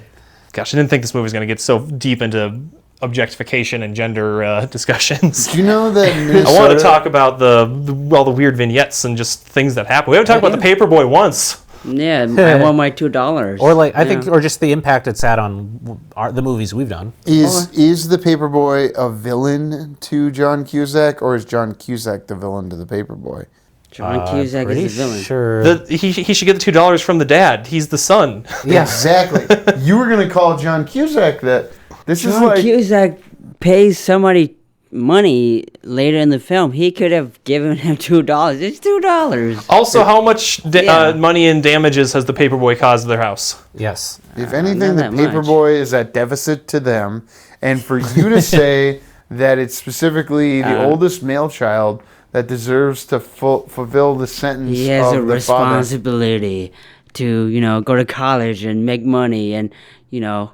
Gosh, I didn't think this movie was going to get so deep into objectification and gender discussions. Do you know that I want to talk about all the weird vignettes and just things that happen. We haven't talked about the Paperboy once. Yeah, I want my $2. Or like I think, or just the impact it's had on the movies we've done. Is the Paperboy a villain to John Cusack, or is John Cusack the villain to the Paperboy? John Cusack Pretty is the villain. sure. He should get the $2 from the dad. He's the son. Yeah. Exactly. You were gonna call John Cusack that. This is John like Cusack pays somebody money later in the film. He could have given him $2. It's $2. Also, how much Yeah. money in damages has the Paperboy caused their house? Yes. if anything, not the that much. Paperboy is at deficit to them, and for you to say that it's specifically the oldest male child that deserves to fulfill the sentence He has a of the father. responsibility to, go to college and make money and,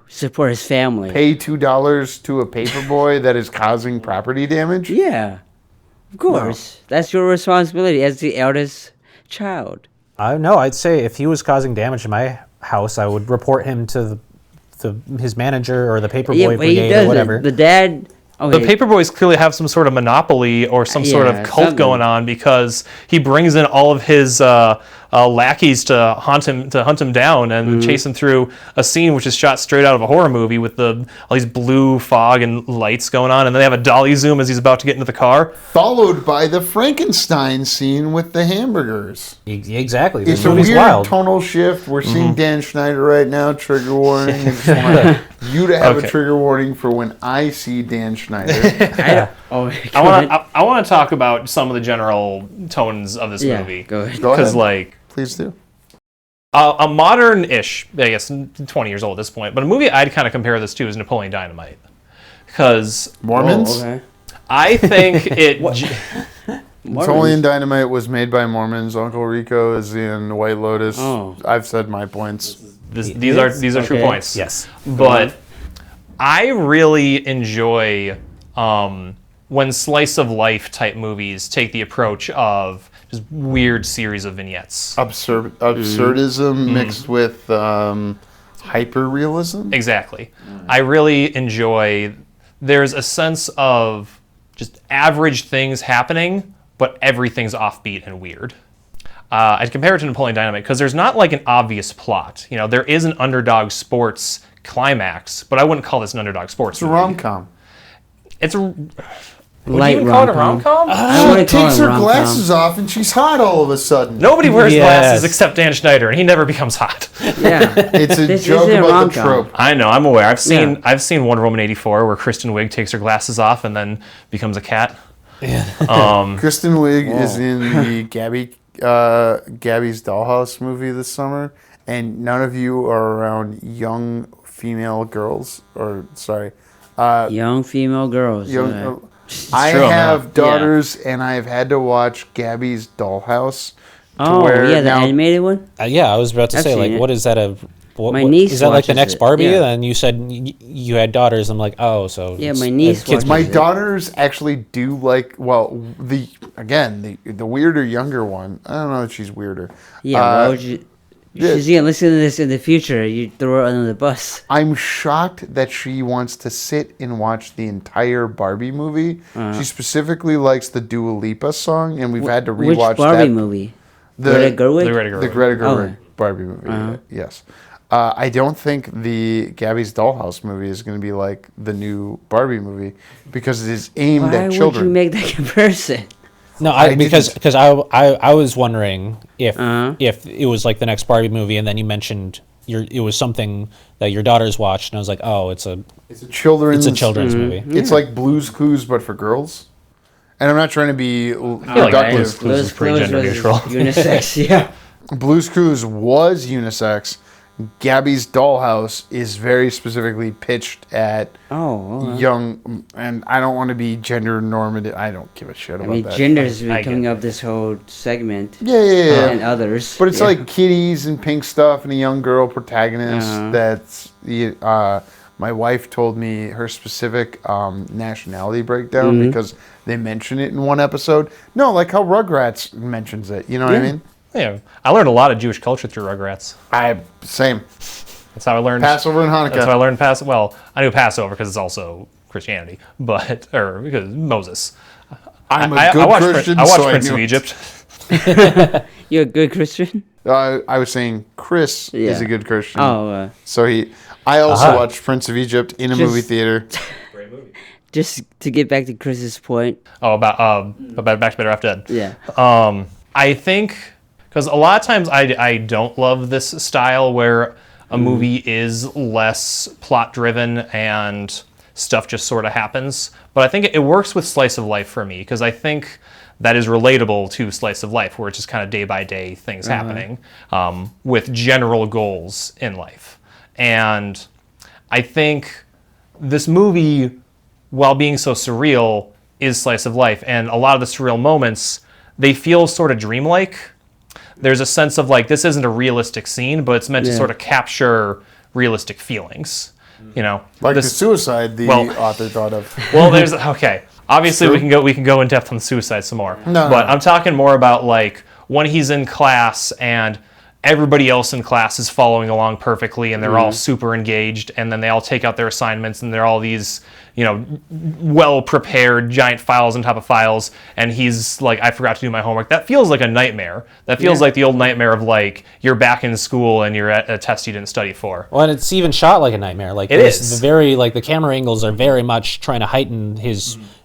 support his family. Pay $2 to a Paperboy that is causing property damage. Yeah, of course. That's your responsibility as the eldest child. I'd say if he was causing damage in my house, I would report him to his manager or the Paperboy but he brigade or doesn't. whatever. The dad. The Paperboys clearly have some sort of monopoly or some sort of Yeah, cult something. going on because he brings in all of his lackeys to hunt him down and chase him through a scene which is shot straight out of a horror movie with all these blue fog and lights going on, and then they have a dolly zoom as he's about to get into the car. Followed by the Frankenstein scene with the hamburgers. Exactly. It's This a movie's weird wild. tonal shift. We're seeing Dan Schneider right now. Trigger warning. I just want you to have Okay. a trigger warning for when I see Dan Schneider. I want to talk about some of the general tones of this movie. Go ahead. Go Because ahead. Please do. a modern-ish, I guess, 20 years old at this point, but a movie I'd kind of compare this to is Napoleon Dynamite. Because Mormons? Okay. I think it... Napoleon Dynamite was made by Mormons. Uncle Rico is in White Lotus. Oh. I've said my points. these are true Okay. points. Yes. But I really enjoy when slice of life type movies take the approach of just weird series of vignettes. Absurdism mixed with hyper-realism. Exactly. I really enjoy. There's a sense of just average things happening, but everything's offbeat and weird. I'd compare it to Napoleon Dynamite because there's not like an obvious plot. There is an underdog sports climax, but I wouldn't call this an underdog sports. It's a rom-com. It's a. Would Light you even call it a rom-com. rom-com? I She wanna call takes it her rom-com. glasses off and she's hot all of a sudden. Nobody wears Yes. glasses except Dan Schneider, and he never becomes hot. Yeah. It's a This joke isn't a about the rom-com. trope. I know, I'm aware. I've seen Yeah. I've seen Wonder Woman 84 where Kristen Wiig takes her glasses off and then becomes a cat. Kristen Wiig is in the Gabby's Dollhouse movie this summer, and none of you are around young female girls, or sorry, Young female girls. young. okay. I true, I'm have not. daughters, and I've had to watch Gabby's Dollhouse. Oh, where yeah, the now- animated one? Yeah, I was about to I've say, seen like, it. what is that? My niece is that like the watches next it, Barbie? yeah. And you said you had daughters. I'm like, oh, so Yeah, it's- my niece kids. watches My it. daughters actually do like, well, the weirder younger one. I don't know if she's weirder. Yeah, why would you... yeah. She's going to listen to this in the future. You throw her under the bus. I'm shocked that she wants to sit and watch the entire Barbie movie. She specifically likes the Dua Lipa song, and we've had to Which rewatch Barbie that. movie? The Greta Gerwig? The Greta Gerwig. The Greta Gerwig Okay. Barbie movie. Yes. I don't think the Gabby's Dollhouse movie is going to be like the new Barbie movie because it is aimed Why at would children. you make that comparison? No, I because didn't. I was wondering if Uh-huh. if it was like the next Barbie movie, and then you mentioned it was something that your daughters watched, and I was like, oh, it's a Children's. children's movie. It's like Blue's Clues, but for girls. And I'm not trying to be like reductive. Blue's Clues is pretty gender neutral. Unisex, yeah. Blue's Clues was unisex. Gabby's Dollhouse is very specifically pitched at young, and I don't want to be gender normative. I don't give a shit about that. Gender's been coming up this whole segment. Yeah. And others. But it's like kitties and pink stuff and a young girl protagonist. That's my wife told me her specific nationality breakdown because they mention it in one episode. No, like how Rugrats mentions it. You know what I mean? Yeah, I learned a lot of Jewish culture through Rugrats. Same. That's how I learned Passover and Hanukkah. That's how I learned Passover. Well, I knew Passover because it's also Christianity, because Moses. I'm a good Christian. I watched Prince of Egypt. You're a good Christian? I was saying Chris is a good Christian. So I also watched Prince of Egypt in a movie theater. Great movie. Just to get back to Chris's point. About Back to Better Off Dead. Yeah. I think because a lot of times I don't love this style where a movie is less plot driven and stuff just sort of happens. But I think it works with slice of life for me because I think that is relatable to slice of life where it's just kind of day by day things happening with general goals in life. And I think this movie, while being so surreal, is slice of life. And a lot of the surreal moments, they feel sort of dreamlike. There's a sense of like, this isn't a realistic scene, but it's meant to sort of capture realistic feelings. You know, like the suicide the author thought of. Well, there's obviously we can go in depth on suicide some more. But I'm talking more about like when he's in class and everybody else in class is following along perfectly and they're all super engaged, and then they all take out their assignments and they're all these, well prepared giant files on top of files, and he's like, I forgot to do my homework. That feels like a nightmare. That feels like the old nightmare of like you're back in school and you're at a test you didn't study for. Well, and it's even shot like a nightmare. Like it is very like the camera angles are very much trying to heighten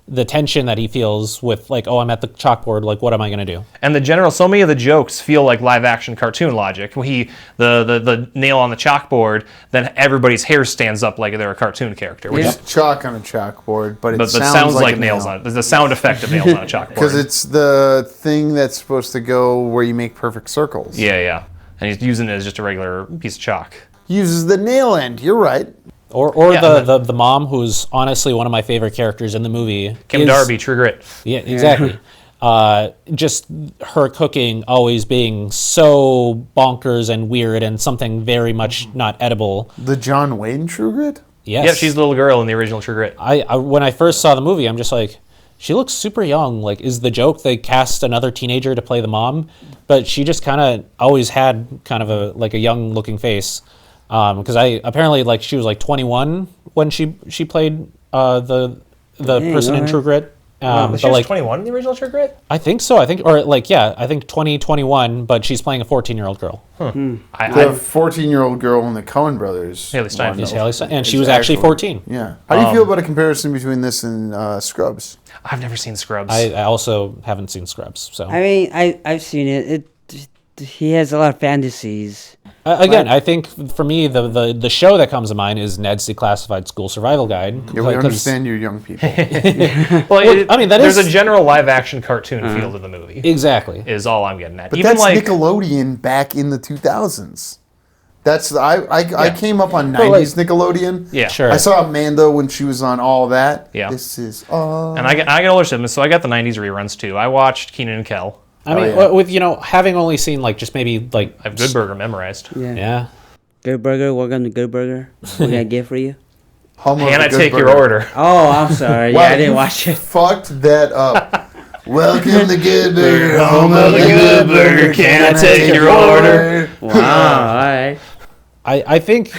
the tension that he feels with like, oh, I'm at the chalkboard, like what am I going to do? And so many of the jokes feel like live action cartoon logic. The nail on the chalkboard, then everybody's hair stands up like they're a cartoon character. It's chalk on a chalkboard, but it sounds like nails on it. There's the sound effect of nails on a chalkboard. Because it's the thing that's supposed to go where you make perfect circles. Yeah. And he's using it as just a regular piece of chalk. Uses the nail end, you're right. Or the mom, who's honestly one of my favorite characters in the movie. Kim Darby, True Grit. Yeah, exactly. Just her cooking always being so bonkers and weird and something very much not edible. The John Wayne True Grit? Yes. Yeah, she's the little girl in the original True Grit. I when I first saw the movie, I'm just like, she looks super young. Like, is the joke they cast another teenager to play the mom? But she just kind of always had kind of a young looking face. Because apparently she was like 21 when she played the person in True Grit. Was she 21 in the original True Grit? I think so. I think 2021, but she's playing a 14-year-old girl. The 14-year-old girl in the Coen Brothers. Haley Steinfeld. And she was actually 14. Yeah. How do you feel about a comparison between this and Scrubs? I've never seen Scrubs. I also haven't seen Scrubs. So I mean, I've seen it. He has a lot of fantasies. Again, I think for me, the show that comes to mind is Ned's Declassified School Survival Guide. Yeah, we understand you're young people. There's a general live-action cartoon feel to the movie. Exactly. Is all I'm getting at. But even that's Nickelodeon back in the 2000s. That's I came up on 90s Nickelodeon. Yeah, sure. I saw Amanda when she was on all that. Yeah. This is And I get older siblings, so I got the 90s reruns too. I watched Kenan and Kel. I mean, with having only seen just maybe I have Good Burger memorized. Yeah. Good Burger, welcome to Good Burger. What can I get for you? Can I take your order? Oh, I'm sorry. Wow, I didn't watch it. Fucked that up. Welcome to Good Burger, home of the Good Burger. Can I take your order? Wow, all right. I think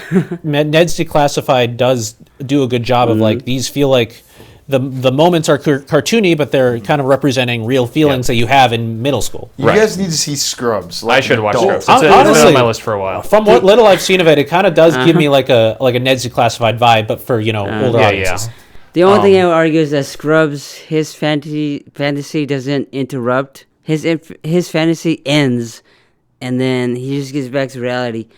Ned's Declassified does do a good job of these feel like the moments are cartoony, but they're kind of representing real feelings that you have in middle school. You guys need to see Scrubs. I should watch Scrubs. Honestly, it's been on my list for a while. From what little I've seen of it, it kind of does give me like a Ned's Declassified vibe, but for older audiences. Yeah. The only thing I would argue is that Scrubs, his fantasy doesn't interrupt. His fantasy ends, and then he just gets back to reality.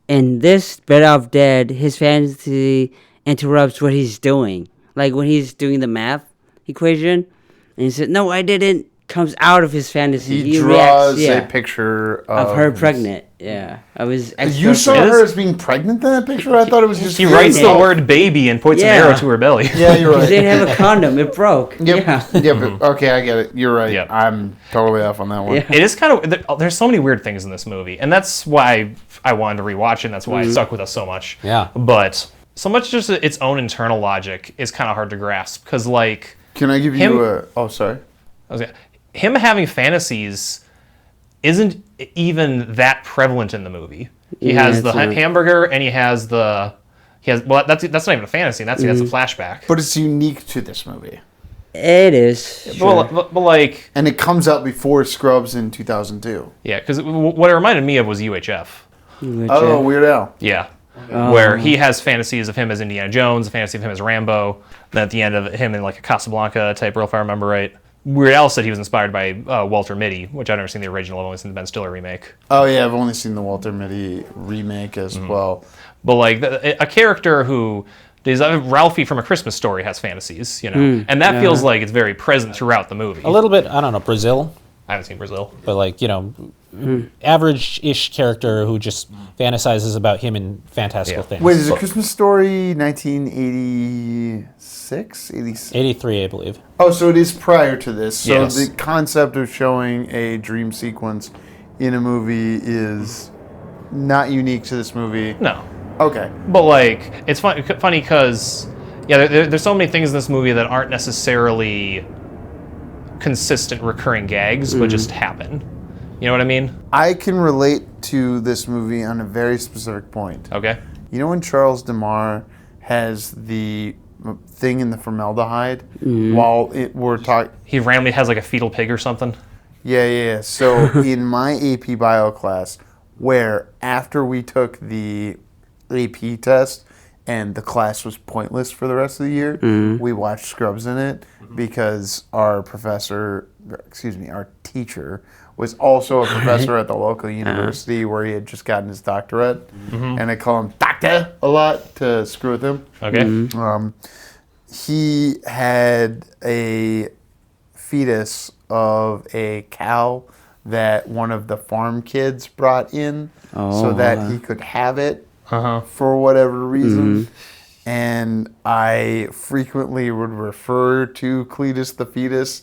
And this Better Off Dead, his fantasy interrupts what he's doing. Like when he's doing the math equation, and he said, "No, I didn't comes out of his fantasy. He draws a picture of her pregnant. Yeah, I was. You saw her as being pregnant in that picture? I thought it was just. He writes the word baby and points an arrow to her belly. Yeah, you're right. They didn't have a condom. It broke. Yep. Yeah. Yep. Okay, I get it. You're right. Yep. I'm totally off on that one. Yeah. It is kind of. There's so many weird things in this movie, and that's why I wanted to rewatch it. And that's why it stuck with us so much. Yeah. But so much just its own internal logic is kind of hard to grasp because, like. Can I give you a? Oh, sorry. Him having fantasies isn't even that prevalent in the movie. He has the hamburger, and he has well, that's not even a fantasy. That's a flashback. But it's unique to this movie. It is. Sure. But like, and it comes out before Scrubs in 2002. Yeah, because what it reminded me of was UHF. Oh, Weird Al. Yeah. Where he has fantasies of him as Indiana Jones, a fantasy of him as Rambo, then at the end of him in like a Casablanca type role, if I remember right. Weird Al said he was inspired by Walter Mitty, which I've never seen the original. I've only seen the Ben Stiller remake. Oh yeah, I've only seen the Walter Mitty remake as well. But like a character who is Ralphie from A Christmas Story has fantasies, and that feels like it's very present throughout the movie. A little bit, I don't know, Brazil. I haven't seen Brazil, but like average-ish character who just fantasizes about him in fantastical things. Wait, is A Christmas Story 1986? 83, I believe. Oh, so it is prior to this. So yes. The concept of showing a dream sequence in a movie is not unique to this movie. No. Okay. But like, it's funny because there's so many things in this movie that aren't necessarily consistent recurring gags, but just happen. You know what I mean? I can relate to this movie on a very specific point. Okay. You know when Charles DeMar has the thing in the formaldehyde while we're talking? He randomly has like a fetal pig or something. Yeah. So in my AP Bio class, where after we took the AP test and the class was pointless for the rest of the year, we watched Scrubs in it because our teacher was also a professor at the local university where he had just gotten his doctorate, and I call him Doctor a lot to screw with him. Okay. He had a fetus of a cow that one of the farm kids brought in so that he could have it for whatever reason. And I frequently would refer to Cletus the fetus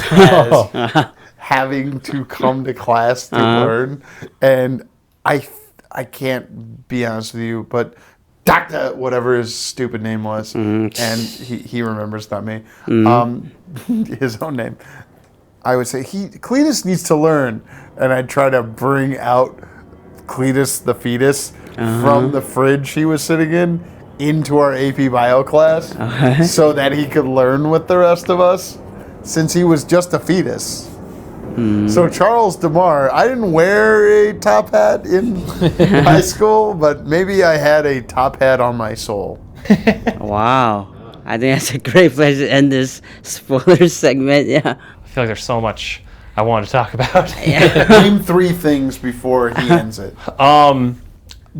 as having to come to class to learn. And I can't be honest with you, but Doctor, whatever his stupid name was, and he remembers, not me, his own name. I would say, Cletus needs to learn. And I'd try to bring out Cletus the fetus from the fridge he was sitting in into our AP Bio class so that he could learn with the rest of us, since he was just a fetus. So Charles DeMar, I didn't wear a top hat in high school, but maybe I had a top hat on my soul. Wow. I think that's a great place to end this spoiler segment, yeah. I feel like there's so much I wanted to talk about. Name 3 things before he ends it.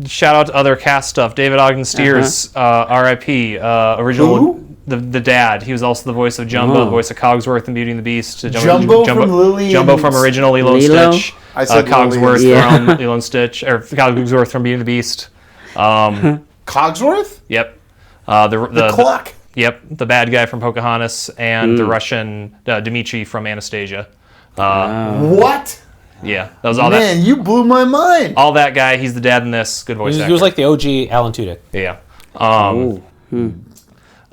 Shout out to other cast stuff. David Ogden Stiers, R.I.P. Original. Who? The dad. He was also the voice of Jumbo, the voice of Cogsworth in Beauty and the Beast. Jumbo from Lily Jumbo from original Lilo and Stitch. I said Cogsworth from Lilo and Stitch, or Cogsworth from Beauty and the Beast. Cogsworth? Yep. The clock. Yep. The bad guy from Pocahontas and the Russian Dmitri from Anastasia. What? Yeah, that was all Man, that. you blew my mind. All that guy. He's the dad in this. Good voice actor. He was like the OG Alan Tudyk. Yeah.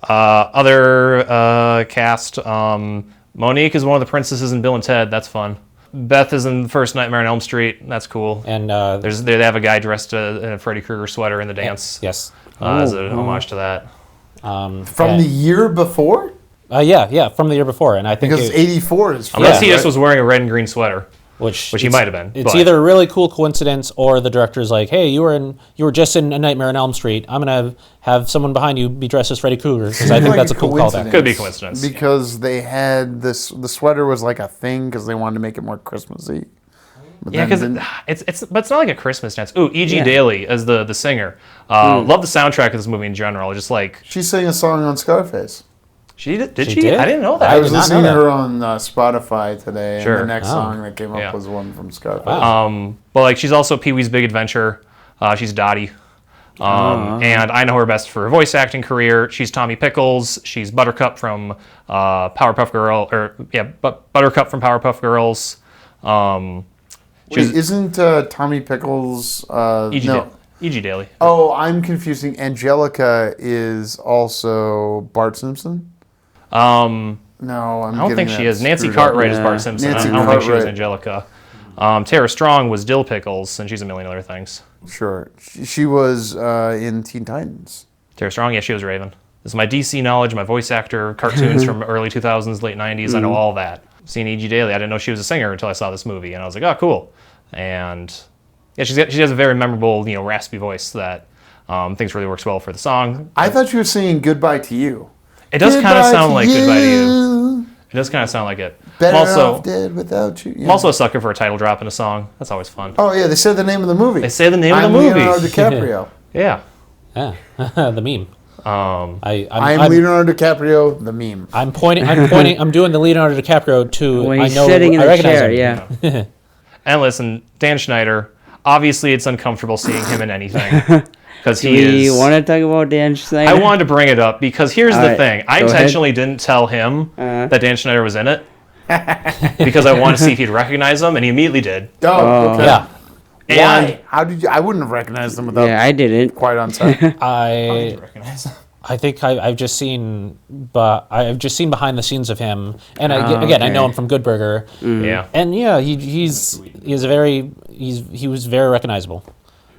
Other cast. Monique is one of the princesses in Bill and Ted. That's fun. Beth is in the first Nightmare on Elm Street. That's cool. And they have a guy dressed in a Freddy Krueger sweater in the dance. Yes. As an homage to that. From the year before? Yeah, from the year before, and I think Because 84 is Unless he just was wearing a red and green sweater, which he might have been. It's either a really cool coincidence, or the director's like, "Hey, you were just in A Nightmare on Elm Street. I'm gonna have someone behind you be dressed as Freddy Krueger," because I think that's a cool callback. Could be coincidence. Because they had this. The sweater was like a thing because they wanted to make it more Christmassy. But because it's not like a Christmas dance. Ooh, E.G. Daily as the singer. Love the soundtrack of this movie in general. Just like she sang a song on Scarface. She did. She She? did? I didn't know that. I was did not listening know to that. her on Spotify today, Sure. and the next Oh. song that came up Yeah. was one from Scarface. But like she's also Pee-wee's Big Adventure. She's Dottie. And I know her best for her voice acting career. She's Tommy Pickles. She's Buttercup from Buttercup from Powerpuff Girls. Wait, isn't Tommy Pickles? No. E.G. Daily. Oh, I'm confusing. Angelica is also Bart Simpson? No, I'm I don't think she is. Nancy Cartwright is Bart Simpson. Nancy I don't think she was Cartwright. Angelica. Tara Strong was Dill Pickles, and she's a million other things. Sure. She was in Teen Titans. Tara Strong, yeah, she was Raven. This is my DC knowledge, my voice actor, cartoons from early 2000s, late 90s. I know all that. Seen E.G. Daily. I didn't know she was a singer until I saw this movie, and I was like, oh, cool. And yeah, she has a very memorable, raspy voice that thinks really works well for the song. I thought you were singing Goodbye to You. It does kind of Goodbye sound to like Goodbye to You. It does kind of sound like it. Better I'm also, off dead without you. Yeah. I'm also a sucker for a title drop in a song. That's always fun. Oh, yeah, they said the name of the movie. They say the name I'm of the movie. Leonardo DiCaprio. Yeah. Yeah, the meme. I'm I'm Leonardo DiCaprio, the meme. I'm pointing. I'm doing the Leonardo DiCaprio to. When I he's know. sitting in I the recognize chair, him. yeah. And listen, Dan Schneider, obviously it's uncomfortable seeing him in anything. Because Do he we is... want to talk about Dan Schneider? I wanted to bring it up because here's All the right, thing. I go ahead. intentionally didn't tell him that Dan Schneider was in it because I wanted to see if he'd recognize him, and he immediately did. Oh, okay. Yeah, And Why? How did you? I wouldn't have recognized them without Yeah, I didn't. Quiet on Set. I think I've just seen, but I've just seen behind the scenes of him, and I know him from Good Burger, yeah. and yeah, he was very recognizable,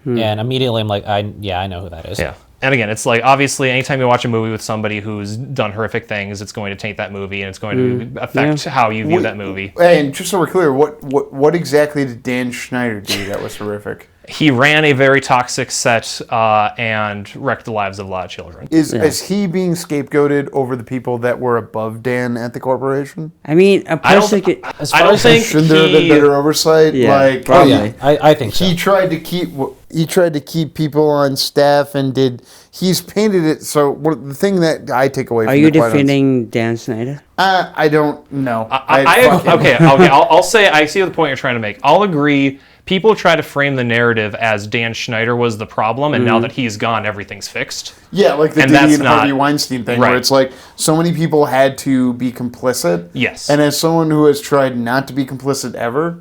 and immediately I'm like, I know who that is. Yeah. And again, it's like, obviously, anytime you watch a movie with somebody who's done horrific things, it's going to taint that movie, and it's going to affect how you view that movie. And just so we're clear, what exactly did Dan Schneider do that was horrific? He ran a very toxic set and wrecked the lives of a lot of children. Is he being scapegoated over the people that were above Dan at the corporation? I mean, a person could. As I far don't as think Shouldn't there have been better oversight? Yeah, like, probably. yeah, I think so. he tried to keep people on staff and he's painted it so the thing that I take away Are from you the Quiet on- defending Dan Schneider? I don't know. Okay. I'll say I see the point you're trying to make. I'll agree. People try to frame the narrative as Dan Schneider was the problem, and now that he's gone, everything's fixed. Yeah, like the And Diddy that's and not- Harvey Weinstein thing, Right. where it's like so many people had to be complicit. Yes. And as someone who has tried not to be complicit ever,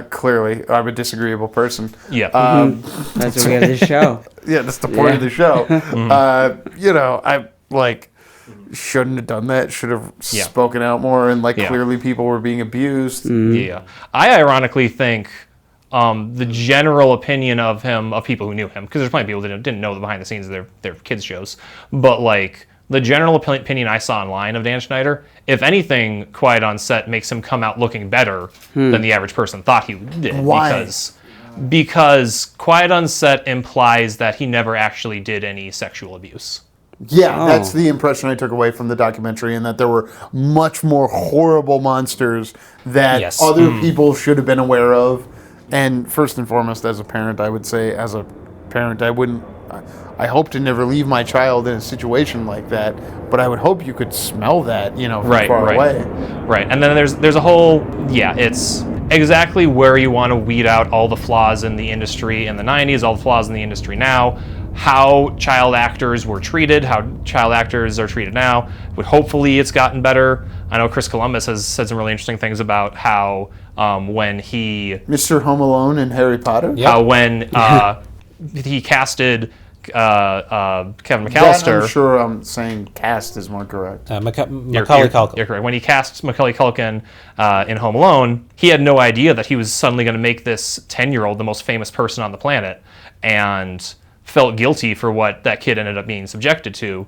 clearly I'm a disagreeable person. Yeah. That's why we have this show. Yeah, that's the point of the show. I shouldn't have done that. Should have spoken out more, and clearly people were being abused. Yeah. I ironically think the general opinion of him, of people who knew him, because there's plenty of people that didn't know the behind the scenes of their kids' shows, but the general opinion I saw online of Dan Schneider, if anything, Quiet on Set makes him come out looking better than the average person thought he did. Why? Because Quiet on Set implies that he never actually did any sexual abuse. Yeah, that's the impression I took away from the documentary, and that there were much more horrible monsters that Yes. other people should have been aware of. And first and foremost, as a parent, I would say, I hope to never leave my child in a situation like that, but I would hope you could smell that, from far away. Right, and then there's a whole, it's exactly where you want to weed out all the flaws in the industry in the 90s, all the flaws in the industry now, how child actors were treated, how child actors are treated now. But hopefully it's gotten better. I know Chris Columbus has said some really interesting things about how when he... Mr. Home Alone and Harry Potter? Yep. How when he casted Kevin That, McAllister... I'm sure I'm saying cast is more correct. Macaulay Culkin. You're correct. When he cast Macaulay Culkin in Home Alone, he had no idea that he was suddenly going to make this 10-year-old the most famous person on the planet, and felt guilty for what that kid ended up being subjected to,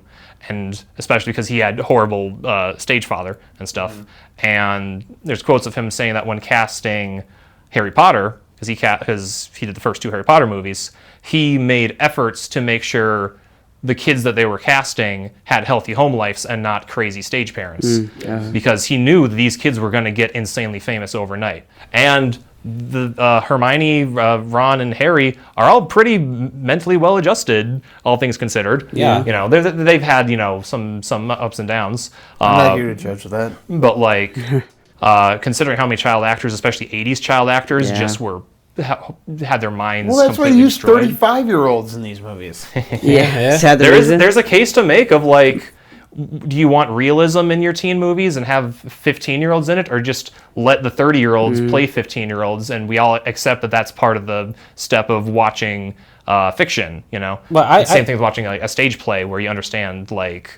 and especially because he had horrible stage father and stuff. And there's quotes of him saying that when casting Harry Potter, because he did the first two Harry Potter movies, he made efforts to make sure the kids that they were casting had healthy home lives and not crazy stage parents, because he knew that these kids were going to get insanely famous overnight. And Hermione, Ron, and Harry are all pretty mentally well-adjusted, all things considered. Yeah. You know, they've had, you know, some ups and downs. I'm not here to judge that. But, like, considering how many child actors, especially 80s child actors, Yeah. just had their minds Well, that's why completely you use destroyed. 35-year-olds in these movies. Yeah. Is that the reason? There's a case to make of, like, do you want realism in your teen movies and have 15-year-olds in it, or just let the 30-year-olds play 15-year-olds, and we all accept that that's part of the step of watching fiction, you know? Well, Same thing with watching like a stage play where you understand, like,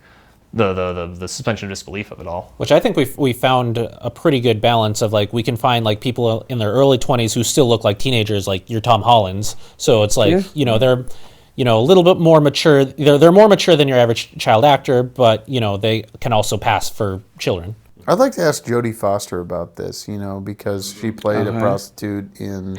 the suspension of disbelief of it all. Which I think we found a pretty good balance of, like, we can find, like, people in their early 20s who still look like teenagers, like your Tom Hollands. So it's like, you know, they're, you know, a little bit more mature. They're more mature than your average child actor, but, you know, they can also pass for children. I'd like to ask Jodie Foster about this, you know, because she played a prostitute in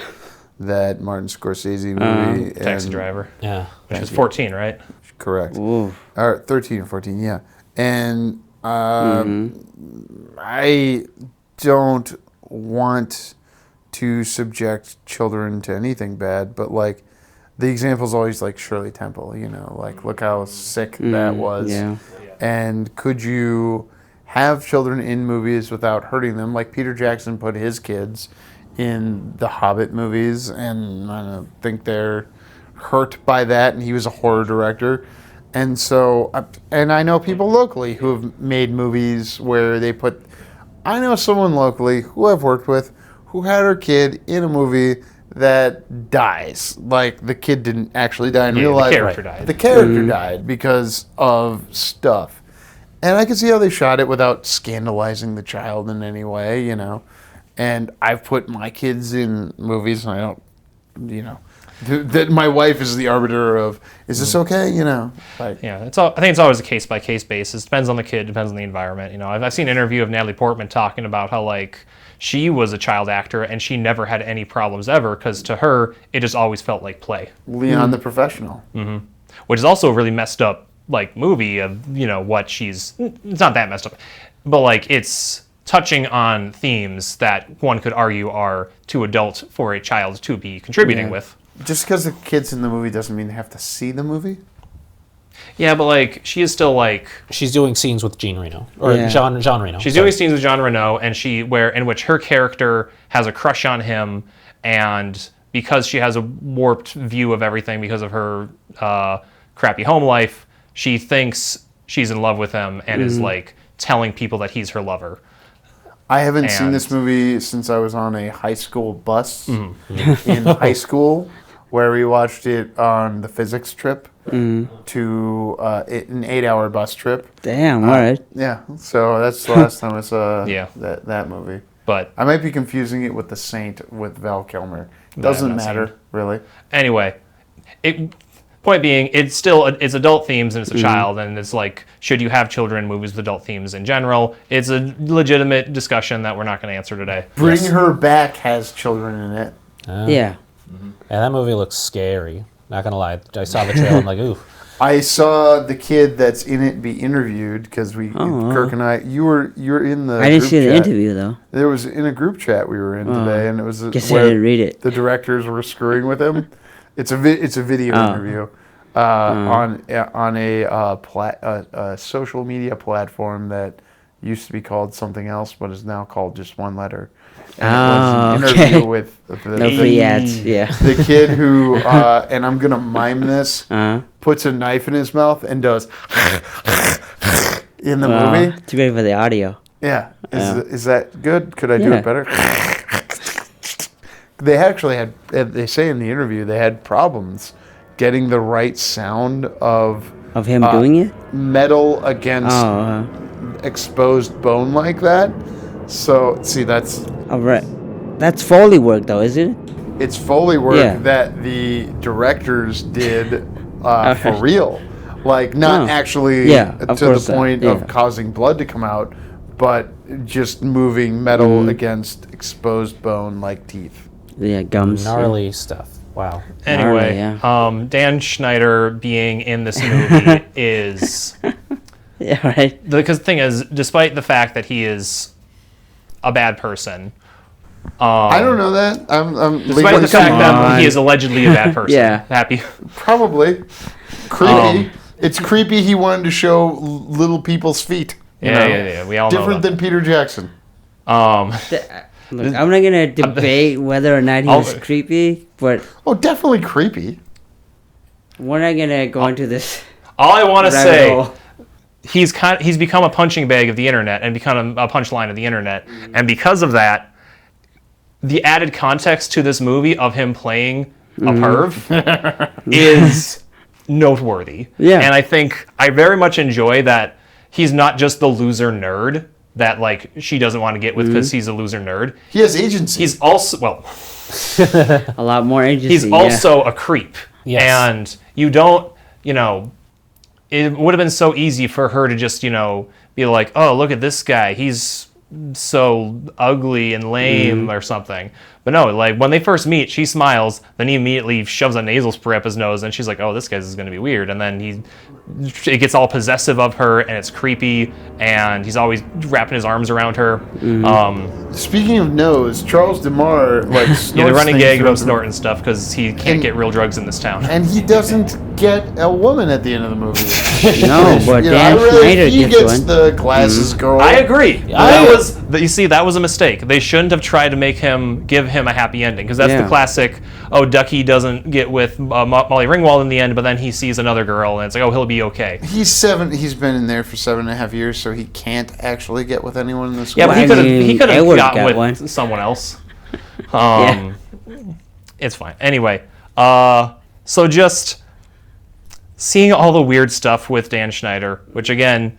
that Martin Scorsese movie. Taxi Driver. Yeah. Which is 14, right? Correct. Ooh. Or 13 or 14, yeah. And I don't want to subject children to anything bad, but, like, the example's always, like, Shirley Temple, you know, like, look how sick that was. Yeah. And could you have children in movies without hurting them? Like, Peter Jackson put his kids in the Hobbit movies, and I don't think they're hurt by that, and he was a horror director. And so, and I know people locally who have made movies where they put, I know someone locally who I've worked with who had her kid in a movie that dies. Like, the kid didn't actually die in real life. The character died. The character died because of stuff. And I can see how they shot it without scandalizing the child in any way, you know. And I've put my kids in movies, and I don't, you know, that my wife is the arbiter of, is this okay, you know? Like, Yeah, I think it's always a case-by-case basis. Depends on the kid, depends on the environment. You know, I've seen an interview of Natalie Portman talking about how, like, she was a child actor and she never had any problems ever because to her, it just always felt like play. Leon the Professional. Which is also a really messed up, like, movie of, you know, what she's... It's not that messed up, but, like, it's touching on themes that one could argue are too adult for a child to be contributing with. Just because the kid's in the movie doesn't mean they have to see the movie. Yeah, but, like, she is still, like... She's doing scenes with Jean Reno. Or Yeah. John Reno. She's doing scenes with John Reno, and in which her character has a crush on him, and because she has a warped view of everything because of her crappy home life, she thinks she's in love with him and is, like, telling people that he's her lover. I haven't seen And- this movie since I was on a high school bus in high school, where we watched it on the physics trip to an 8-hour bus trip. Damn, all right. Yeah, so that's the last time I saw Yeah. that movie. But I might be confusing it with The Saint with Val Kilmer. Doesn't I've not matter, seen. really. anyway, point being, it's adult themes and it's a child, and it's like, should you have children in movies with adult themes in general? It's a legitimate discussion that we're not going to answer today. Bring Her Back has children in it. Yeah. Yeah, that movie looks scary. Not gonna lie. I saw the trailer. I'm like, ooh. I saw the kid that's in it be interviewed because Kirk and I, you were in the. I didn't group see the chat. interview, though. There was in a group chat we were in today, and it was Guess I where didn't read it. the directors were screwing with him. It's a video interview on a social media platform that used to be called something else, but is now called just one letter. And it was an interview with No free ads, yeah. the kid who, and I'm gonna mime this, puts a knife in his mouth and does in the movie. Too bad for the audio. Yeah. Is that good? Could I do it better? They actually had, they say in the interview, they had problems getting the right sound of him doing it? metal against exposed bone like that. So, see, that's... All right. That's Foley work, though, isn't it? It's Foley work Yeah. that the directors did for real. Like, not actually to the course not. point Yeah. of causing blood to come out, but just moving metal against exposed bone like teeth. Yeah, gums. Gnarly stuff. Wow. Anyway, Gnarly, Dan Schneider being in this movie is... Yeah, right. Because the thing is, despite the fact that he is a bad person, I don't know that. I'm Despite the fact that he is allegedly a bad person. Yeah. Happy. Probably. Creepy. It's creepy he wanted to show little people's feet. You know? Yeah. We all know Different that. than Peter Jackson. Look, I'm not gonna debate whether or not he was creepy, but Oh, definitely creepy. we're not gonna go into this. All I want to rabbit say, hole. he's become a punching bag of the internet and become a punchline of the internet, and because of that, the added context to this movie of him playing a perv is noteworthy. Yeah. And I think I very much enjoy that he's not just the loser nerd that like she doesn't want to get with because he's a loser nerd. He has agency. He's also A lot more agency. he's also a creep. Yes. And you don't, it would have been so easy for her to just, be like, oh, look at this guy. He's so ugly and lame or something. But no, like when they first meet, she smiles, then he immediately shoves a nasal spray up his nose, and she's like, oh, this guy's is going to be weird. And then it gets all possessive of her, and it's creepy, and he's always wrapping his arms around her. Speaking of nose, Charles DeMar snorts The running things gag throughout about the- snorting stuff because he can't get real drugs in this town. And he doesn't get a woman at the end of the movie. No, but I Dan really, Schneider he gets gets one. the glasses girl. I agree. I- That was a mistake. They shouldn't have tried to give him a happy ending because that's the Yeah. classic. Oh, Ducky doesn't get with Molly Ringwald in the end, but then he sees another girl, and it's like, oh, he'll be okay. He's 7. He's been in there for 7.5 years, so he can't actually get with anyone in this. Yeah, school. but Well, I he mean, could have Edward gotten got with one. someone else. Yeah. It's fine. Anyway, so just seeing all the weird stuff with Dan Schneider, which again,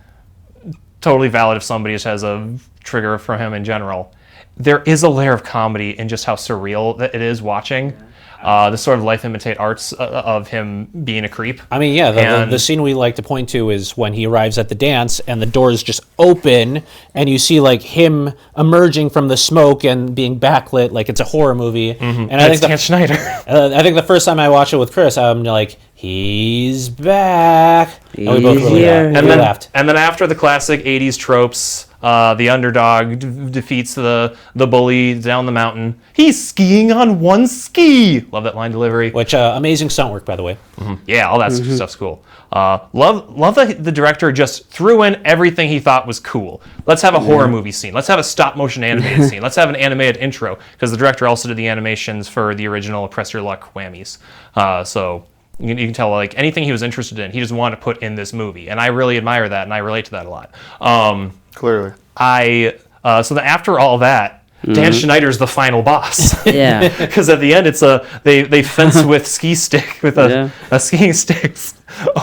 totally valid if somebody just has a trigger for him in general. There is a layer of comedy in just how surreal that it is watching. The sort of life imitate arts of him being a creep. I mean, yeah, the scene we like to point to is when he arrives at the dance and the doors just open and you see like him emerging from the smoke and being backlit like it's a horror movie. And I think Dan Schneider. I think the first time I watched it with Chris, I'm like, he's back. And we both He's really here. laughed. We laughed. And then after the classic 80s tropes, the underdog defeats the bully down the mountain. He's skiing on one ski. Love that line delivery. Which amazing stunt work, by the way. Yeah, all that stuff's cool. Love that the director just threw in everything he thought was cool. Let's have a horror movie scene. Let's have a stop motion animated scene. Let's have an animated intro because the director also did the animations for the original Press Your Luck whammies. So you can tell like anything he was interested in, he just wanted to put in this movie, and I really admire that, and I relate to that a lot. Clearly. So that after all that, Dan Schneider's the final boss. Yeah. Because at the end, it's they fence with ski stick with a skiing stick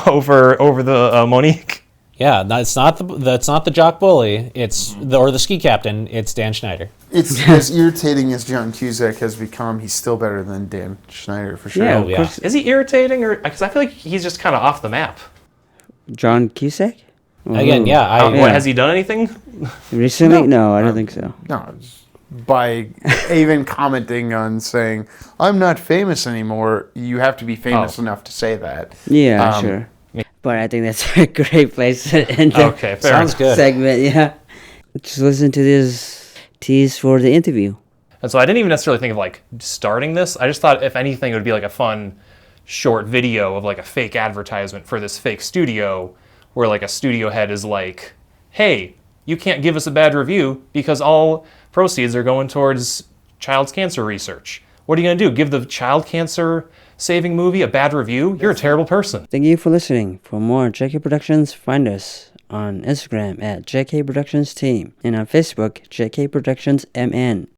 over the Monique. Yeah, that's not the jock bully. It's or the ski captain. It's Dan Schneider. It's as irritating as John Cusack has become. He's still better than Dan Schneider for sure. Yeah, Oh, of yeah. course. Is he irritating or because I feel like he's just kind of off the map? John Cusack? Again, yeah, What, has he done anything? Recently? No, I don't think so. No, it's by even commenting on saying I'm not famous anymore, you have to be famous enough to say that. Yeah, sure. But I think that's a great place to end the Okay, fair sounds enough. good. segment. Yeah. Just listen to this tease for the interview. And so I didn't even necessarily think of like starting this. I just thought if anything, it would be like a fun short video of like a fake advertisement for this fake studio where like a studio head is like, hey, you can't give us a bad review because all proceeds are going towards child's cancer research. What are you going to do? Give the child cancer saving movie a bad review? You're a terrible person. Thank you for listening. For more JK Productions, find us on Instagram at JK Productions Team and on Facebook, JK Productions MN.